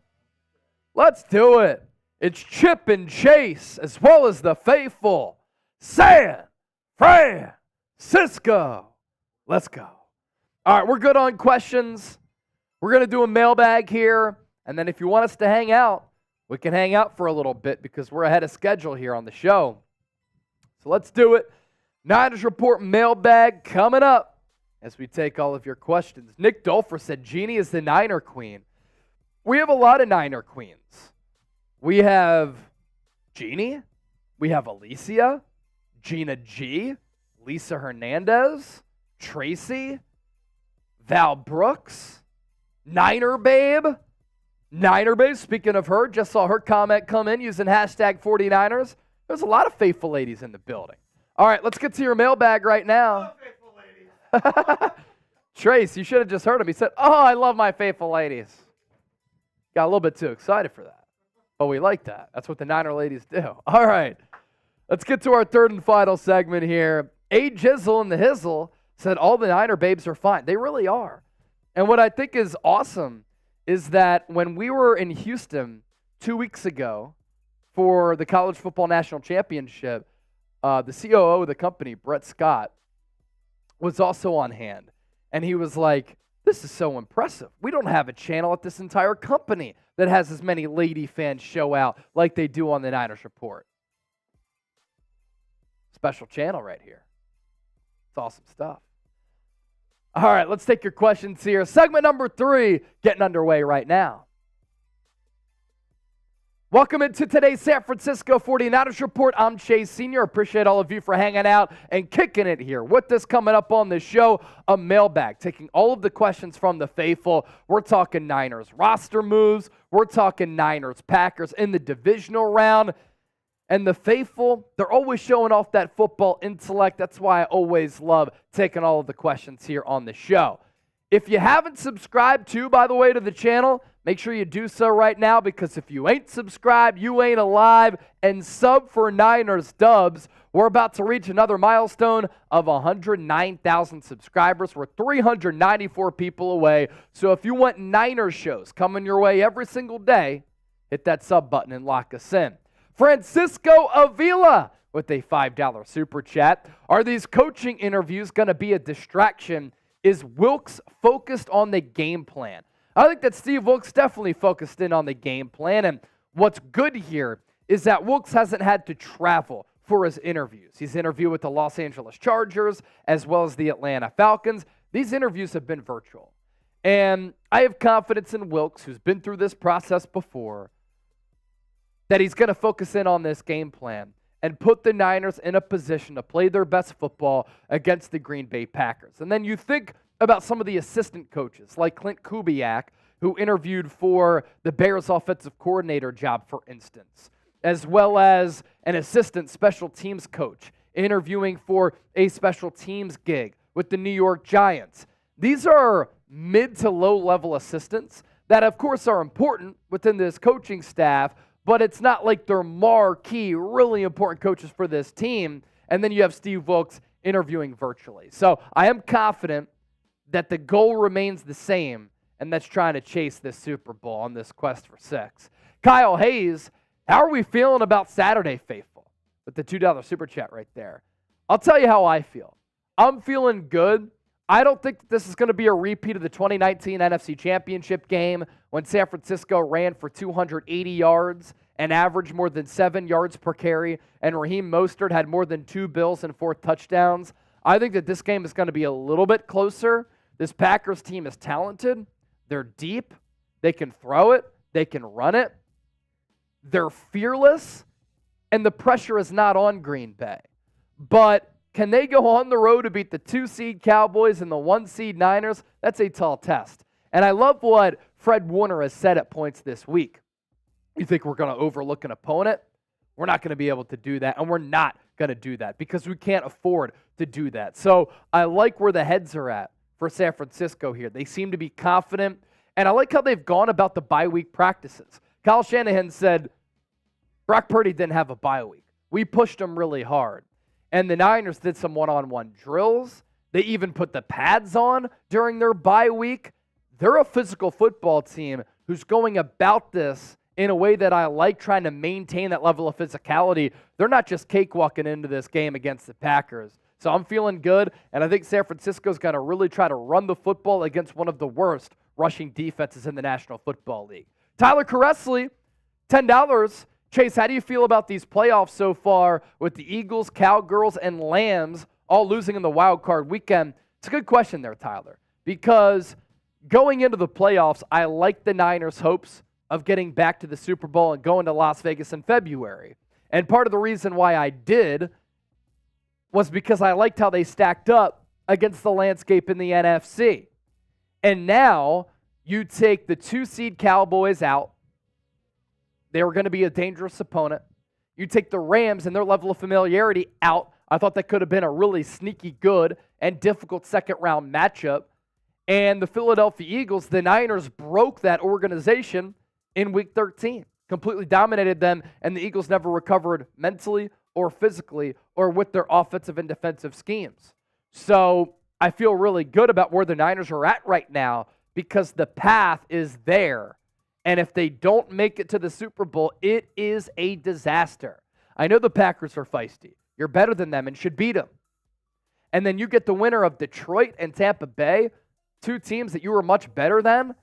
Let's do it. It's Chip and Chase, as well as the faithful San Francisco. Let's go. All right, we're good on questions. We're going to do a mailbag here, and then if you want us to hang out, we can hang out for a little bit because we're ahead of schedule here on the show. So let's do it. Niners Report mailbag coming up as we take all of your questions. Nick Dolfer said Jeannie is the Niner Queen. We have a lot of Niner Queens. We have Jeannie. We have Alicia, Gina G, Lisa Hernandez, Tracy, Val Brooks, Niner Babe. Niner Babe, speaking of her, just saw her comment come in using hashtag 49ers. There's a lot of faithful ladies in the building. All right, let's get to your mailbag right now. Trace, you should have just heard him. He said, oh, I love my faithful ladies. Got a little bit too excited for that. But we like that. That's what the Niner ladies do. All right, let's get to our third and final segment here. A Jizzle and the Hizzle said all the Niner babes are fine. They really are. And what I think is awesome is that when we were in Houston 2 weeks ago for the College Football National Championship, the COO of the company, Brett Scott, was also on hand. And he was like, this is so impressive. We don't have a channel at this entire company that has as many lady fans show out like they do on the Niners Report. Special channel right here. It's awesome stuff. All right, let's take your questions here. Segment number 3 getting underway right now. Welcome into today's San Francisco 49ers Report. I'm Chase Sr. Appreciate all of you for hanging out and kicking it here. With this coming up on the show, a mailbag, taking all of the questions from the faithful. We're talking Niners roster moves. We're talking Niners Packers in the divisional round. And the faithful, they're always showing off that football intellect. That's why I always love taking all of the questions here on the show. If you haven't subscribed to, by the way, to the channel, make sure you do so right now, because if you ain't subscribed, you ain't alive. And sub for Niners Dubs. We're about to reach another milestone of 109,000 subscribers. We're 394 people away. So if you want Niners shows coming your way every single day, hit that sub button and lock us in. Francisco Avila with a $5 super chat. Are these coaching interviews going to be a distraction? Is Wilks focused on the game plan? I think that Steve Wilks definitely focused in on the game plan. And what's good here is that Wilks hasn't had to travel for his interviews. He's interviewed with the Los Angeles Chargers as well as the Atlanta Falcons. These interviews have been virtual. And I have confidence in Wilks, who's been through this process before, that he's going to focus in on this game plan and put the Niners in a position to play their best football against the Green Bay Packers. And then you think about some of the assistant coaches, like Clint Kubiak, who interviewed for the Bears offensive coordinator job, for instance, as well as an assistant special teams coach interviewing for a special teams gig with the New York Giants. These are mid to low-level assistants that, of course, are important within this coaching staff, but it's not like they're marquee, really important coaches for this team. And then you have Steve Wilks interviewing virtually. So I am confident that the goal remains the same, and that's trying to chase this Super Bowl on this quest for 6. Kyle Hayes, how are we feeling about Saturday, faithful? With the $2 super chat right there. I'll tell you how I feel. I'm feeling good. I don't think that this is going to be a repeat of the 2019 NFC Championship game when San Francisco ran for 280 yards and averaged more than 7 yards per carry, and Raheem Mostert had more than 2 bills and 4 touchdowns. I think that this game is going to be a little bit closer. This Packers team is talented. They're deep. They can throw it. They can run it. They're fearless, and the pressure is not on Green Bay. But can they go on the road to beat the 2-seed Cowboys and the 1-seed Niners? That's a tall test. And I love what Fred Warner has said at points this week. You think we're going to overlook an opponent? We're not going to be able to do that, and we're not going to do that because we can't afford to do that. So I like where the heads are at for San Francisco here. They seem to be confident, and I like how they've gone about the bye week practices. Kyle Shanahan said Brock Purdy didn't have a bye week. We pushed him really hard. And the Niners did some one-on-one drills. They even put the pads on during their bye week. They're a physical football team who's going about this in a way that I like, trying to maintain that level of physicality. They're not just cakewalking into this game against the Packers. So I'm feeling good, and I think San Francisco's going to really try to run the football against one of the worst rushing defenses in the National Football League. Tyler Caressley, $10. Chase, how do you feel about these playoffs so far with the Eagles, Cowgirls, and Lambs all losing in the wild card weekend? It's a good question there, Tyler, because going into the playoffs, I like the Niners' hopes of getting back to the Super Bowl and going to Las Vegas in February. And part of the reason why I did was because I liked how they stacked up against the landscape in the NFC. And now you take the 2-seed Cowboys out. They were going to be a dangerous opponent. You take the Rams and their level of familiarity out. I thought that could have been a really sneaky good and difficult second-round matchup. And the Philadelphia Eagles, the Niners broke that organization in Week 13, completely dominated them, and the Eagles never recovered mentally or physically or with their offensive and defensive schemes. So I feel really good about where the Niners are at right now because the path is there. And if they don't make it to the Super Bowl, it is a disaster. I know the Packers are feisty. You're better than them and should beat them. And then you get the winner of Detroit and Tampa Bay, two teams that you were much better than.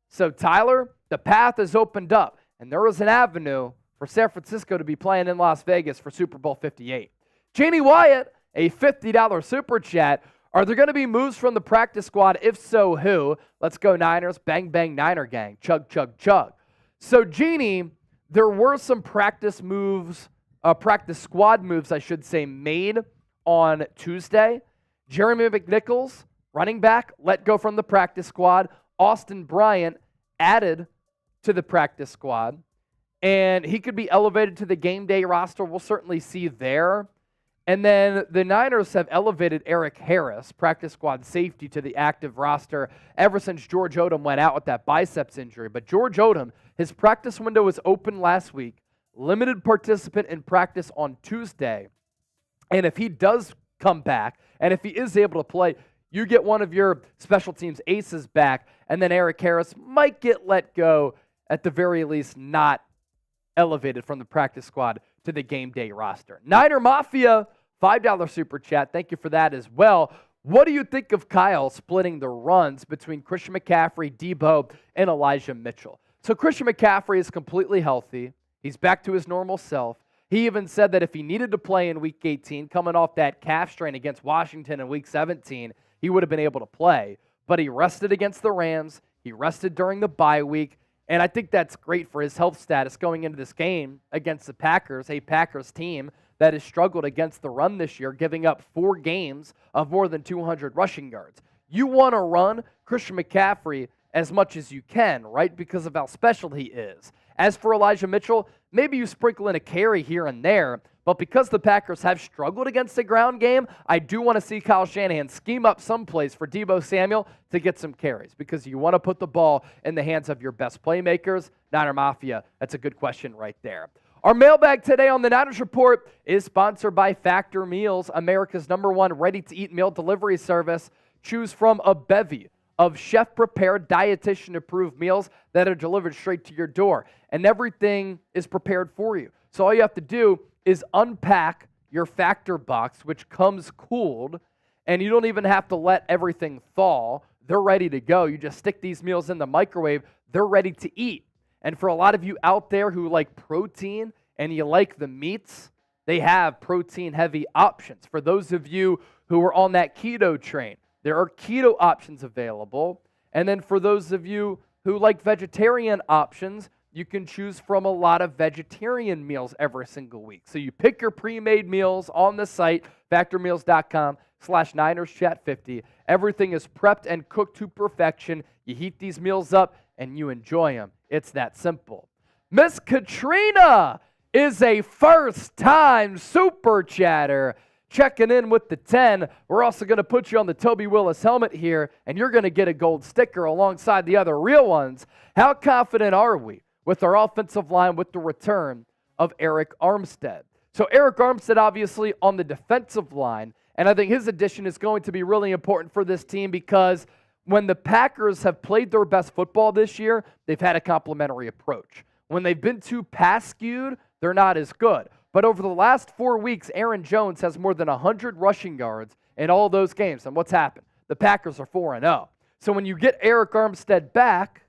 So, Tyler, the path is opened up, and there is an avenue for San Francisco to be playing in Las Vegas for Super Bowl 58. Jeannie Wyatt, a $50 super chat. Are there going to be moves from the practice squad? If so, who? Let's go Niners. Bang, bang, Niner gang. Chug, chug, chug. So, Jeannie, there were some practice squad moves, I should say, made on Tuesday. Jeremy McNichols, running back, let go from the practice squad. Austin Bryant added to the practice squad, and he could be elevated to the game day roster. We'll certainly see there. And then the Niners have elevated Eric Harris, practice squad safety, to the active roster ever since George Odom went out with that biceps injury. But George Odom, his practice window was open last week, limited participant in practice on Tuesday. And if he does come back, and if he is able to play, you get one of your special teams aces back, and then Eric Harris might get let go, at the very least not elevated from the practice squad to the game day roster. Niner Mafia, $5 super chat. Thank you for that as well. What do you think of Kyle splitting the runs between Christian McCaffrey, Deebo, and Elijah Mitchell? So Christian McCaffrey is completely healthy. He's back to his normal self. He even said that if he needed to play in Week 18, coming off that calf strain against Washington in Week 17, he would have been able to play. But he rested against the Rams. He rested during the bye week. And I think that's great for his health status going into this game against the Packers, a Packers team that has struggled against the run this year, giving up 4 games of more than 200 rushing yards. You want to run Christian McCaffrey as much as you can, right, because of how special he is. As for Elijah Mitchell, maybe you sprinkle in a carry here and there, but because the Packers have struggled against the ground game, I do want to see Kyle Shanahan scheme up some plays for Deebo Samuel to get some carries, because you want to put the ball in the hands of your best playmakers. Niner Mafia, that's a good question right there. Our mailbag today on the Niners Report is sponsored by Factor Meals, America's #1 ready-to-eat meal delivery service. Choose from a bevy of chef-prepared, dietitian-approved meals that are delivered straight to your door. And everything is prepared for you. So all you have to do is unpack your Factor box, which comes cooled, and you don't even have to let everything thaw. They're ready to go. You just stick these meals in the microwave. They're ready to eat. And for a lot of you out there who like protein and you like the meats, they have protein-heavy options. For those of you who are on that keto train, there are keto options available. And then for those of you who like vegetarian options, you can choose from a lot of vegetarian meals every single week. So you pick your pre-made meals on the site, factormeals.com/NinersChat50. Everything is prepped and cooked to perfection. You heat these meals up and you enjoy them. It's that simple. Miss Katrina is a first-time super chatter. Checking in with the 10. We're also going to put you on the Toby Willis helmet here, and you're going to get a gold sticker alongside the other real ones. How confident are we with our offensive line with the return of Eric Armstead? So Eric Armstead obviously on the defensive line, and I think his addition is going to be really important for this team because when the Packers have played their best football this year, they've had a complementary approach. When they've been too pass-skewed, they're not as good. But over the last 4 weeks, Aaron Jones has more than 100 rushing yards in all those games. And what's happened? The Packers are 4-0. So when you get Eric Armstead back,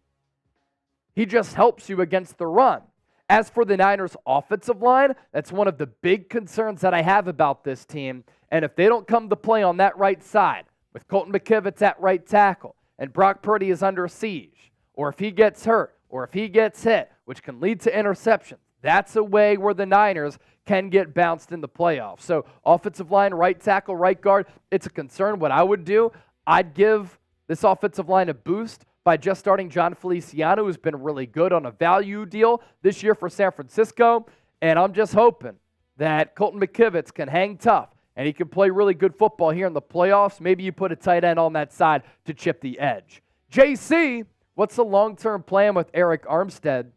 he just helps you against the run. As for the Niners' offensive line, that's one of the big concerns that I have about this team. And if they don't come to play on that right side, with Colton McKivitz at right tackle, and Brock Purdy is under siege, or if he gets hurt, or if he gets hit, which can lead to interceptions, that's a way where the Niners can get bounced in the playoffs. So offensive line, right tackle, right guard, it's a concern. What I would do, I'd give this offensive line a boost by just starting John Feliciano, who's been really good on a value deal this year for San Francisco. And I'm just hoping that Colton McKivitz can hang tough and he can play really good football here in the playoffs. Maybe you put a tight end on that side to chip the edge. JC, what's the long-term plan with Eric Armstead?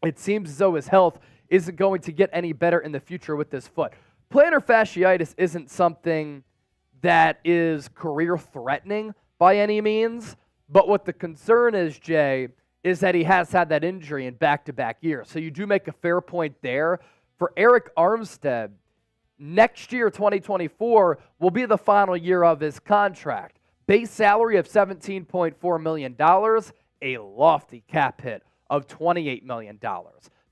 It seems as though his health isn't going to get any better in the future with this foot. Plantar fasciitis isn't something that is career-threatening by any means, But what the concern is, Jay, is that he has had that injury in back-to-back years. So you do make a fair point there. For Eric Armstead, next year, 2024, will be the final year of his contract. Base salary of $17.4 million, a lofty cap hit of $28 million.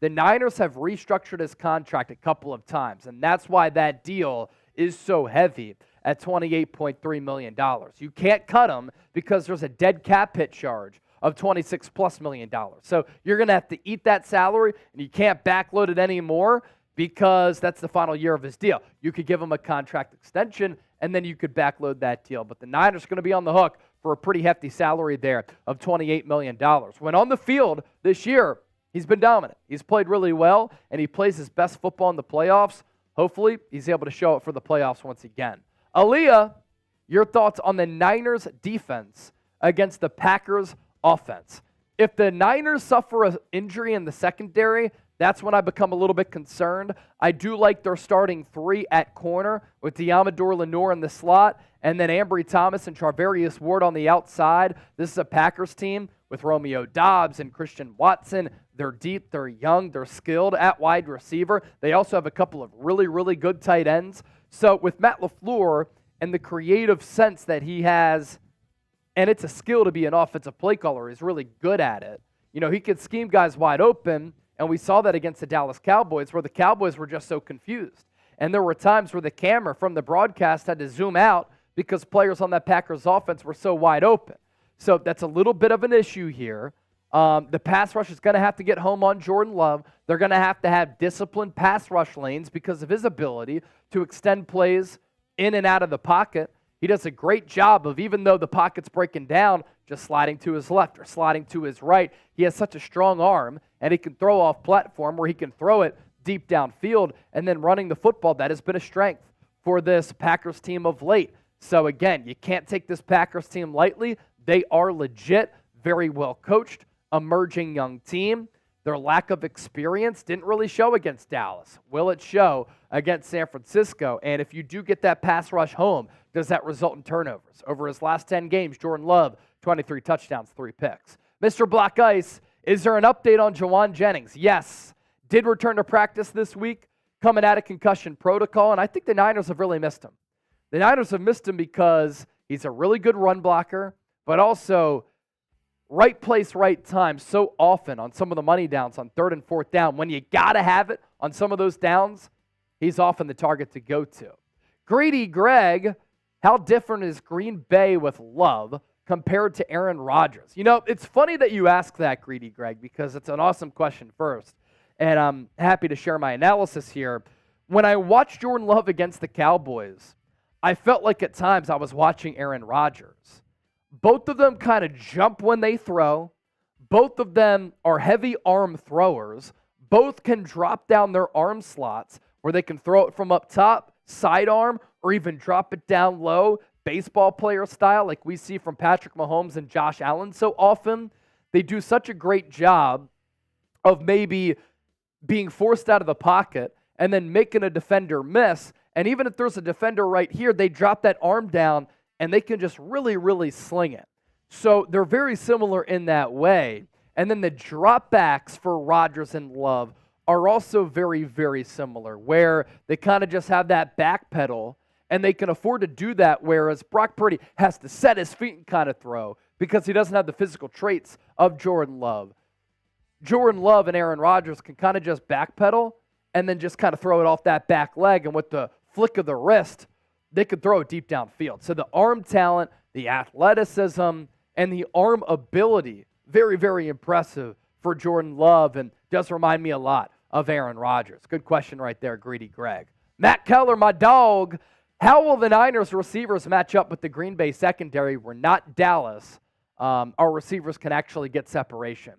The Niners have restructured his contract a couple of times, and that's why that deal is so heavy at $28.3 million. You can't cut him because there's a dead cap hit charge of $26+ million. So you're going to have to eat that salary, and you can't backload it anymore because that's the final year of his deal. You could give him a contract extension, and then you could backload that deal. But the Niners are going to be on the hook for a pretty hefty salary there of $28 million. When on the field this year, he's been dominant. He's played really well, and he plays his best football in the playoffs. Hopefully, he's able to show it for the playoffs once again. Aaliyah, your thoughts on the Niners' defense against the Packers' offense? If the Niners suffer an injury in the secondary, that's when I become a little bit concerned. I do like their starting three at corner with Deommodore Lenoir in the slot, and then Ambry Thomas and Charvarius Ward on the outside. This is a Packers team with Romeo Doubs and Christian Watson. They're deep, they're young, they're skilled at wide receiver. They also have a couple of really, really good tight ends. So with Matt LaFleur and the creative sense that he has, and it's a skill to be an offensive play caller, he's really good at it. You know, he could scheme guys wide open, and we saw that against the Dallas Cowboys where the Cowboys were just so confused. And there were times where the camera from the broadcast had to zoom out because players on that Packers offense were so wide open. So that's a little bit of an issue here. The pass rush is going to have to get home on Jordan Love. They're going to have disciplined pass rush lanes because of his ability to extend plays in and out of the pocket. He does a great job of, even though the pocket's breaking down, just sliding to his left or sliding to his right. He has such a strong arm, and he can throw off platform where he can throw it deep downfield, and then running the football. That has been a strength for this Packers team of late. So again, you can't take this Packers team lightly. They are legit, very well coached, emerging young team. Their lack of experience didn't really show against Dallas. Will it show against San Francisco? And if you do get that pass rush home, does that result in turnovers? Over his last 10 games, Jordan Love, 23 touchdowns, 3 picks. Mr. Black Ice, is there an update on Jawan Jennings? Yes. Did return to practice this week, coming out of concussion protocol, and I think the Niners have really missed him. The Niners have missed him because he's a really good run blocker, but also right place, right time so often on some of the money downs on 3rd and 4th down. When you got to have it on some of those downs, he's often the target to go to. Greedy Greg, how different is Green Bay with Love compared to Aaron Rodgers? You know, it's funny that you ask that, Greedy Greg, because it's an awesome question first, and I'm happy to share my analysis here. When I watched Jordan Love against the Cowboys, I felt like at times I was watching Aaron Rodgers. Both of them kind of jump when they throw. Both of them are heavy arm throwers. Both can drop down their arm slots where they can throw it from up top, sidearm, or even drop it down low, baseball player style like we see from Patrick Mahomes and Josh Allen so often. They do such a great job of maybe being forced out of the pocket and then making a defender miss. And even if there's a defender right here, they drop that arm down and they can just really, really sling it. So they're very similar in that way. And then the dropbacks for Rodgers and Love are also very, very similar, where they kind of just have that back pedal, and they can afford to do that, whereas Brock Purdy has to set his feet and kind of throw because he doesn't have the physical traits of Jordan Love. Jordan Love and Aaron Rodgers can kind of just backpedal and then just kind of throw it off that back leg, and with the flick of the wrist, they could throw it deep downfield. So the arm talent, the athleticism, and the arm ability, very, very impressive for Jordan Love, and does remind me a lot of Aaron Rodgers. Good question right there, Greedy Greg. Matt Keller, my dog, how will the Niners receivers match up with the Green Bay secondary where not Dallas, our receivers can actually get separation?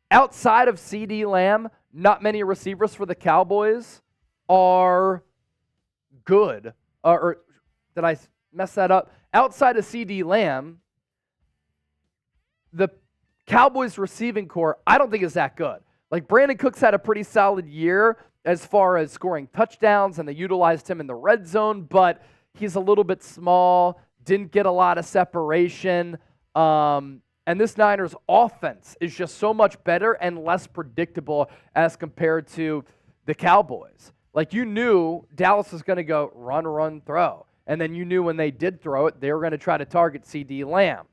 Outside of CeeDee Lamb, not many receivers for the Cowboys are good. Or did I mess that up? Outside of CeeDee Lamb, the Cowboys receiving core, I don't think is that good. Like, Brandon Cooks had a pretty solid year as far as scoring touchdowns, and they utilized him in the red zone, but he's a little bit small, didn't get a lot of separation. And this Niners offense is just so much better and less predictable as compared to the Cowboys. Like, you knew Dallas was going to go run, run, throw. And then you knew when they did throw it, they were going to try to target CeeDee Lamb.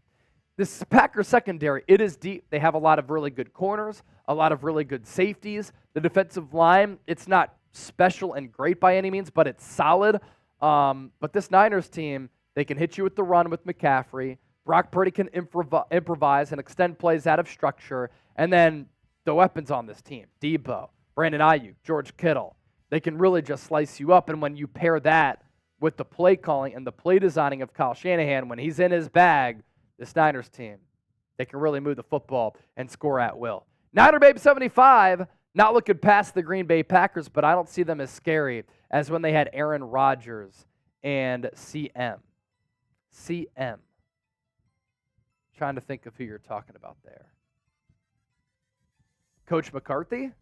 This Packers secondary, it is deep. They have a lot of really good corners, a lot of really good safeties. The defensive line, it's not special and great by any means, but it's solid. But this Niners team, they can hit you with the run with McCaffrey. Brock Purdy can improvise and extend plays out of structure. And then the weapons on this team, Deebo, Brandon Ayuk, George Kittle, they can really just slice you up. And when you pair that with the play calling and the play designing of Kyle Shanahan, when he's in his bag, this Niners team, they can really move the football and score at will. Niner Babe 75, not looking past the Green Bay Packers, but I don't see them as scary as when they had Aaron Rodgers and CM. Trying to think of who you're talking about there. Coach McCarthy,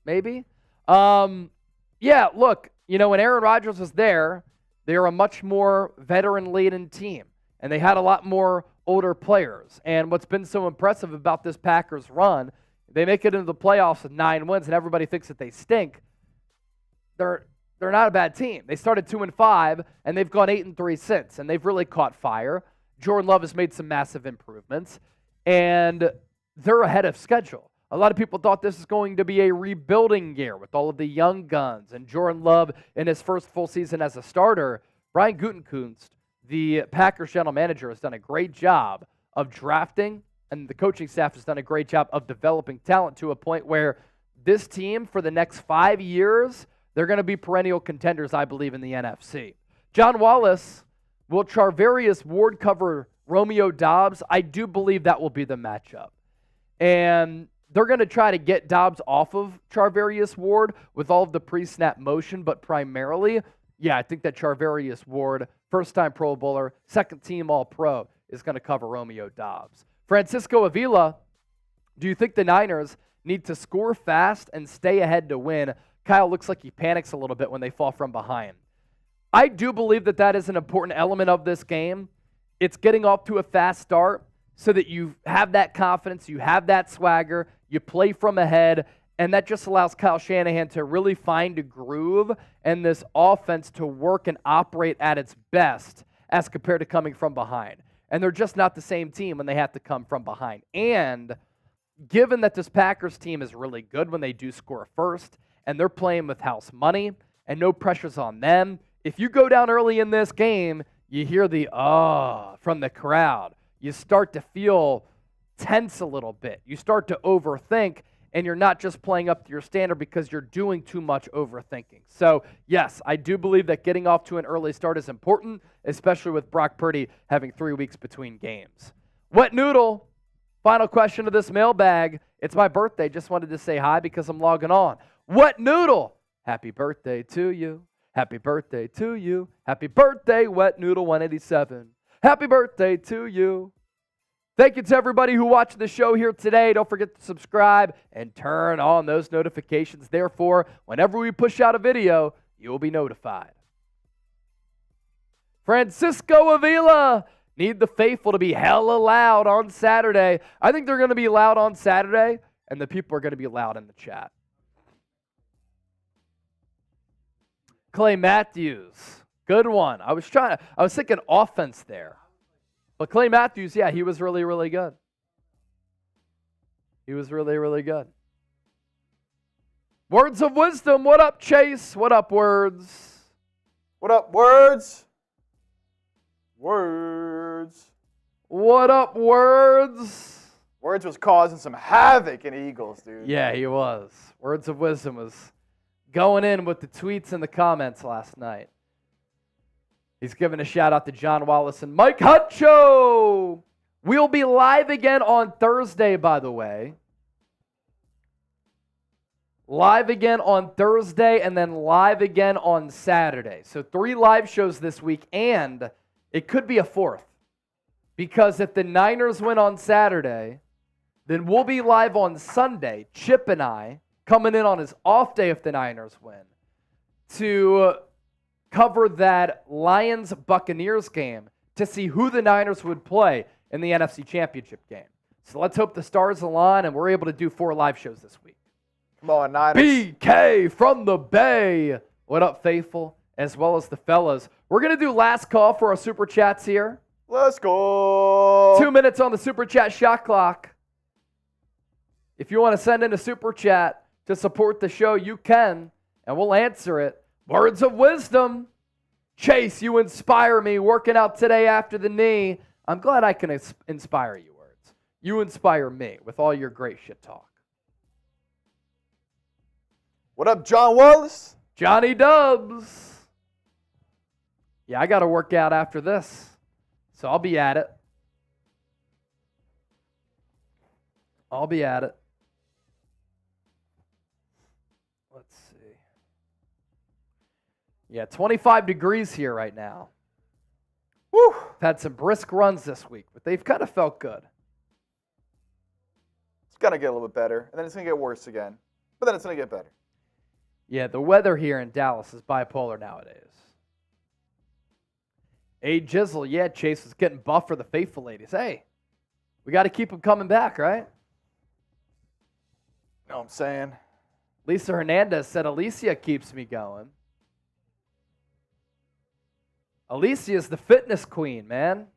maybe? Yeah, look, when Aaron Rodgers was there, they were a much more veteran-laden team, and they had a lot more older players. And what's been so impressive about this Packers run, they make it into the playoffs with 9 wins, and everybody thinks that they stink. They're not a bad team. They started 2-5, and they've gone 8-3 since, and they've really caught fire. Jordan Love has made some massive improvements, and they're ahead of schedule. A lot of people thought this was going to be a rebuilding year with all of the young guns and Jordan Love in his first full season as a starter. Brian Gutekunst, the Packers general manager, has done a great job of drafting, and the coaching staff has done a great job of developing talent to a point where this team, for the next 5 years, they're going to be perennial contenders, I believe, in the NFC. John Wallace, will Charvarius Ward cover Romeo Doubs? I do believe that will be the matchup. And they're going to try to get Doubs off of Charvarius Ward with all of the pre-snap motion, but primarily, I think that Charvarius Ward, first-time Pro Bowler, second-team All-Pro, is going to cover Romeo Doubs. Francisco Avila, do you think the Niners need to score fast and stay ahead to win? Kyle looks like he panics a little bit when they fall from behind. I do believe that that is an important element of this game. It's getting off to a fast start so that you have that confidence, you have that swagger, you play from ahead, and that just allows Kyle Shanahan to really find a groove and this offense to work and operate at its best as compared to coming from behind. And they're just not the same team when they have to come from behind. And given that this Packers team is really good when they do score first, and they're playing with house money and no pressures on them, if you go down early in this game, you hear the from the crowd. You start to feel tense a little bit. You start to overthink, and you're not just playing up to your standard because you're doing too much overthinking. So, yes, I do believe that getting off to an early start is important, especially with Brock Purdy having 3 weeks between games. Wet Noodle, final question of this mailbag. It's my birthday. Just wanted to say hi because I'm logging on. Wet Noodle, happy birthday to you. Happy birthday to you. Happy birthday, Wet Noodle 187. Happy birthday to you. Thank you to everybody who watched the show here today. Don't forget to subscribe and turn on those notifications. Therefore, whenever we push out a video, you will be notified. Francisco Avila, need the faithful to be hella loud on Saturday. I think they're going to be loud on Saturday, and the people are going to be loud in the chat. Clay Matthews, good one. I was thinking offense there. But Clay Matthews, he was really, really good. He was really, really good. Words of wisdom. What up, Chase? What up, Words? What up, Words? Words. What up, Words? Words was causing some havoc in Eagles, dude. Yeah, he was. Words of wisdom was going in with the tweets and the comments last night. He's giving a shout out to John Wallace and Mike Hutcho. We'll be live again on Thursday, by the way. Live again on Thursday and then live again on Saturday. So 3 live shows this week, and it could be a 4th. Because if the Niners win on Saturday, then we'll be live on Sunday, Chip and I, coming in on his off day if the Niners win, to cover that Lions-Buccaneers game to see who the Niners would play in the NFC Championship game. So let's hope the stars align and we're able to do 4 live shows this week. Come on, Niners. BK from the Bay. What up, faithful? As well as the fellas. We're going to do last call for our Super Chats here. Let's go. 2 minutes on the Super Chat shot clock. If you want to send in a Super Chat to support the show, you can, and we'll answer it. Words of wisdom. Chase, you inspire me working out today after the knee. I'm glad I can inspire you, Words. You inspire me with all your great shit talk. What up, John Wallace? Johnny Dubs. Yeah, I got to work out after this, so I'll be at it. I'll be at it. Let's see. Yeah, 25 degrees here right now. Woo! Had some brisk runs this week, but they've kind of felt good. It's going to get a little bit better, and then it's going to get worse again. But then it's going to get better. Yeah, the weather here in Dallas is bipolar nowadays. Hey, Jizzle, yeah, Chase is getting buff for the faithful ladies. Hey, we got to keep them coming back, right? You know what I'm saying? Lisa Hernandez said Alicia keeps me going. Alicia's the fitness queen, man.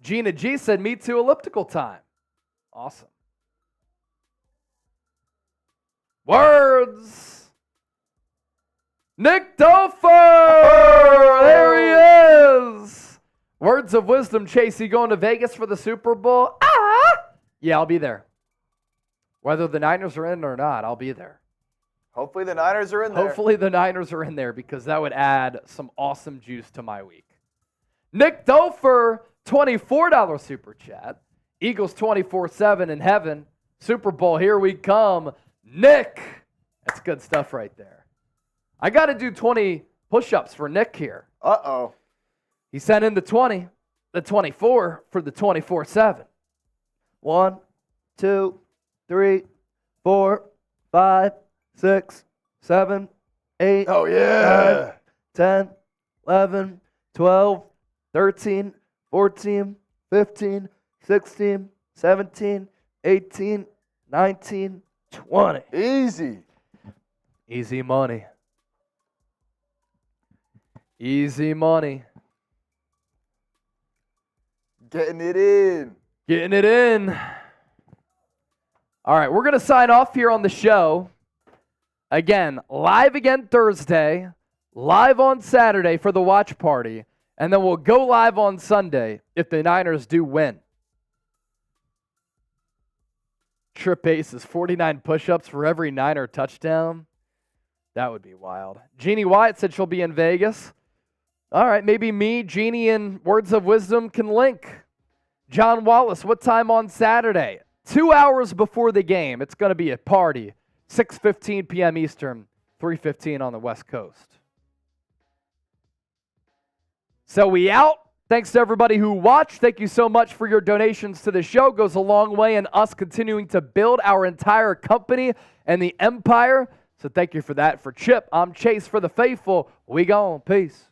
Gina G said, me too, elliptical time. Awesome. Words. Nick Dofer! There he is! Words of wisdom, Chase. You going to Vegas for the Super Bowl? Yeah, I'll be there. Whether the Niners are in or not, I'll be there. Hopefully the Niners are in there. Hopefully the Niners are in there because that would add some awesome juice to my week. Nick Dofer, $24 Super Chat. Eagles 24/7 in heaven. Super Bowl, here we come. Nick! That's good stuff right there. I got to do 20 push-ups for Nick here. Uh-oh. He sent in the 20, the 24 for the 24/7. 1, 2, 3, 4, 5, 6, 7, 8, Oh, yeah. 9, 10, 11, 12, 13, 14, 15, 16, 17, 18, 19, 20. Easy. Easy money. Easy money. Getting it in. Getting it in. All right, we're going to sign off here on the show. Again, live again Thursday, live on Saturday for the watch party, and then we'll go live on Sunday if the Niners do win. Trip Aces, 49 push-ups for every Niner touchdown. That would be wild. Jeannie Wyatt said she'll be in Vegas. All right, maybe me, Jeannie, and Words of Wisdom can link. John Wallace, what time on Saturday? 2 hours before the game. It's going to be a party. 6:15 p.m. Eastern, 3:15 on the West Coast. So we out. Thanks to everybody who watched. Thank you so much for your donations to the show. Goes a long way in us continuing to build our entire company and the empire. So thank you for that. For Chip, I'm Chase for the faithful. We gone. Peace.